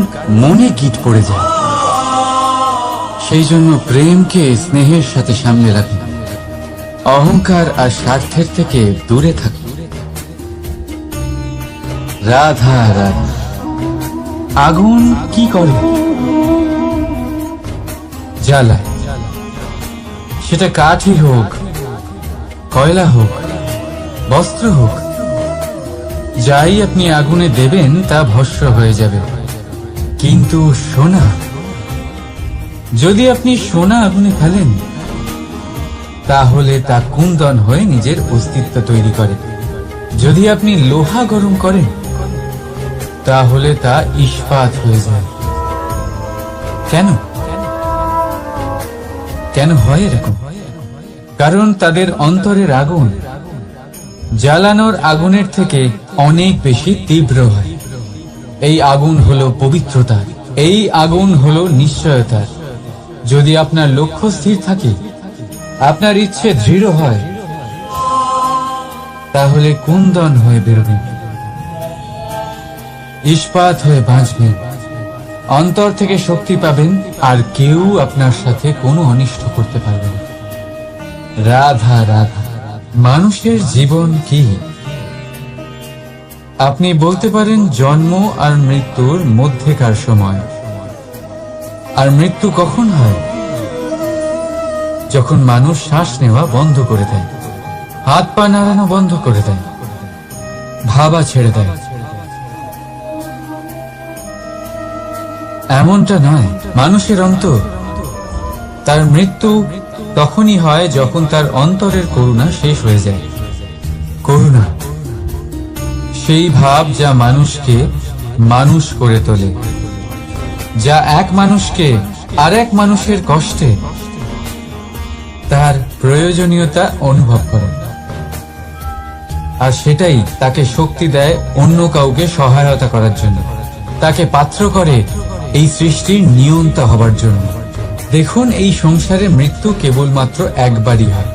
মনে গিট পড়ে যায়। সেই জন্য প্রেমকে স্নেহের সাথে সামনে রাখুন, অহংকার আর স্বার্থের থেকে দূরে থাকুন। রাধা রাধা। আগুন কি করে? জ্বালায়। সেটা কাঠই হোক, কয়লা হোক, বস্ত্র হোক, যাই আপনি আগুনে দেবেন তা ভস্ম হয়ে যাবে। কিন্তু সোনা, যদি আপনি সোনা আগুনে ফেলেন তাহলে তা কুন্দন হয়ে নিজের অস্তিত্ব তৈরি করে। যদি আপনি লোহা গরম করেন তাহলে তা ইস্পাত হয়ে যায়। কেন কেন হয় এরকম? কারণ তাদের অন্তরের আগুন জ্বালানোর আগুনের থেকে অনেক বেশি তীব্র হয়। এই আগুন হলো পবিত্রতার, এই আগুন হলো নিশ্চয়তার। যদি আপনার লক্ষ্য স্থির থাকে, আপনার ইচ্ছে দৃঢ় হয়, তাহলে কুন্দন হয়ে বেরোবেন, ইস্পাত হয়ে বাঁচবেন, অন্তর থেকে শক্তি পাবেন, আর কেউ আপনার সাথে কোনো অনিষ্ট করতে পারবে না। রাধা রাধা। মানুষের জীবন কি? আপনি বলতে পারেন জন্ম আর মৃত্যুর মধ্যেকার সময়। আর মৃত্যু কখন হয়? যখন মানুষ শ্বাস নেওয়া বন্ধ করে দেয়, হাত পা নাড়ানো বন্ধ করে দেয়, ভাবা ছেড়ে দেয়। এমনটা নয়। মানুষের অন্তর, তার মৃত্যু তখনই হয় যখন তার অন্তরের করুণা শেষ হয়ে যায়। করুণা সেই ভাব যা মানুষকে মানুষ করে তোলে, যা এক মানুষকে আর এক মানুষের কষ্টে তার প্রয়োজনীয়তা অনুভব করে, আর সেটাই তাকে শক্তি দেয় অন্য কাউকে সহায়তা করার জন্য, তাকে পাত্র করে এই সৃষ্টির নিয়ন্তা হবার জন্য। দেখুন, এই সংসারে মৃত্যু কেবলমাত্র একবারই হয়,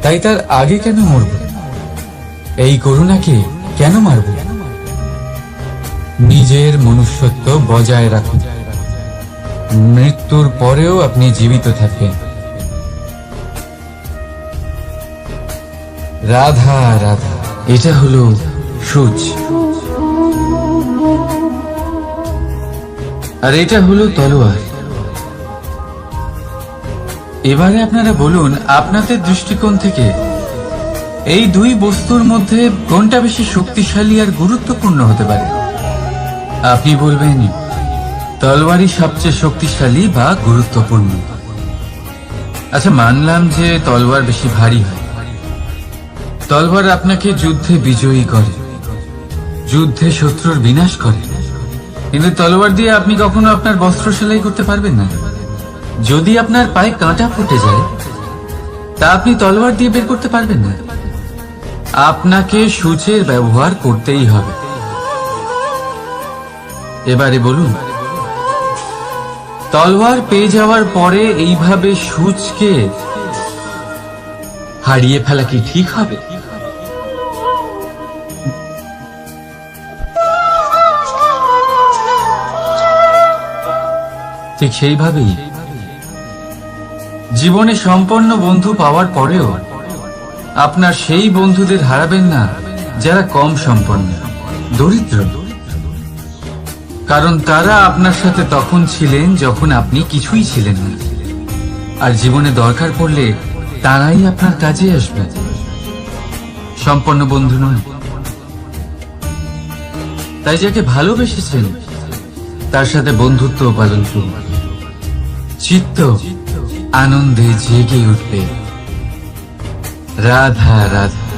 তাই তার আগে কেন মরব? এই করুণাকে কেন মারব? নিজের মনুষ্যত্ব বজায় রাখুন, মৃত্যুর পরেও আপনি জীবিত থাকবেন। রাধা রাধা। এটা হলো সূচ, আর এটা হলো তলোয়ার। এবারে আপনারা বলুন, আপনাদের দৃষ্টিকোণ থেকে এই দুই বস্তুর মধ্যে কোনটা বেশি শক্তিশালী আর গুরুত্বপূর্ণ হতে পারে? আপনি বলবেন তলোয়ারই সবচেয়ে শক্তিশালী বা গুরুত্বপূর্ণ। আচ্ছা, মানলাম যে তলোয়ার বেশি ভারী হয়। তলোয়ার আপনাকে যুদ্ধে বিজয়ী করে, যুদ্ধে শত্রুর বিনাশ করে, কিন্তু তলোয়ার দিয়ে আপনি কখনো আপনার বস্ত্র সেলাই করতে পারবেন না। যদি আপনার পায়ে কাঁটা ফুটে যায়, তা আপনি তলোয়ার দিয়ে বের করতে পারবেন না। আপনাকে সূচের ব্যবহার করতেই হবে। এবারে বলুন, তলোয়ার পেয়ে যাওয়ার পরে এইভাবে সূচকে হারিয়ে ফেলা কি ঠিক হবে? ঠিক সেইভাবেই জীবনে সম্পন্ন বন্ধু পাওয়ার পরেও আপনার সেই বন্ধুদের হারাবেন না যারা কম সম্পন্ন, দরিদ্র, কারণ তারা আপনার সাথে তখন ছিলেন যখন আপনি কিছুই ছিলেন না, আর জীবনে দরকার পড়লে তারাই আপনার কাজে আসবে। সম্পন্ন বন্ধু নয়। তাই যাকে ভালোবেসেছেন তার সাথে বন্ধুত্ব পালন করুন, চিত্ত আনন্দে জেগে উঠবে। রাধা রাধা।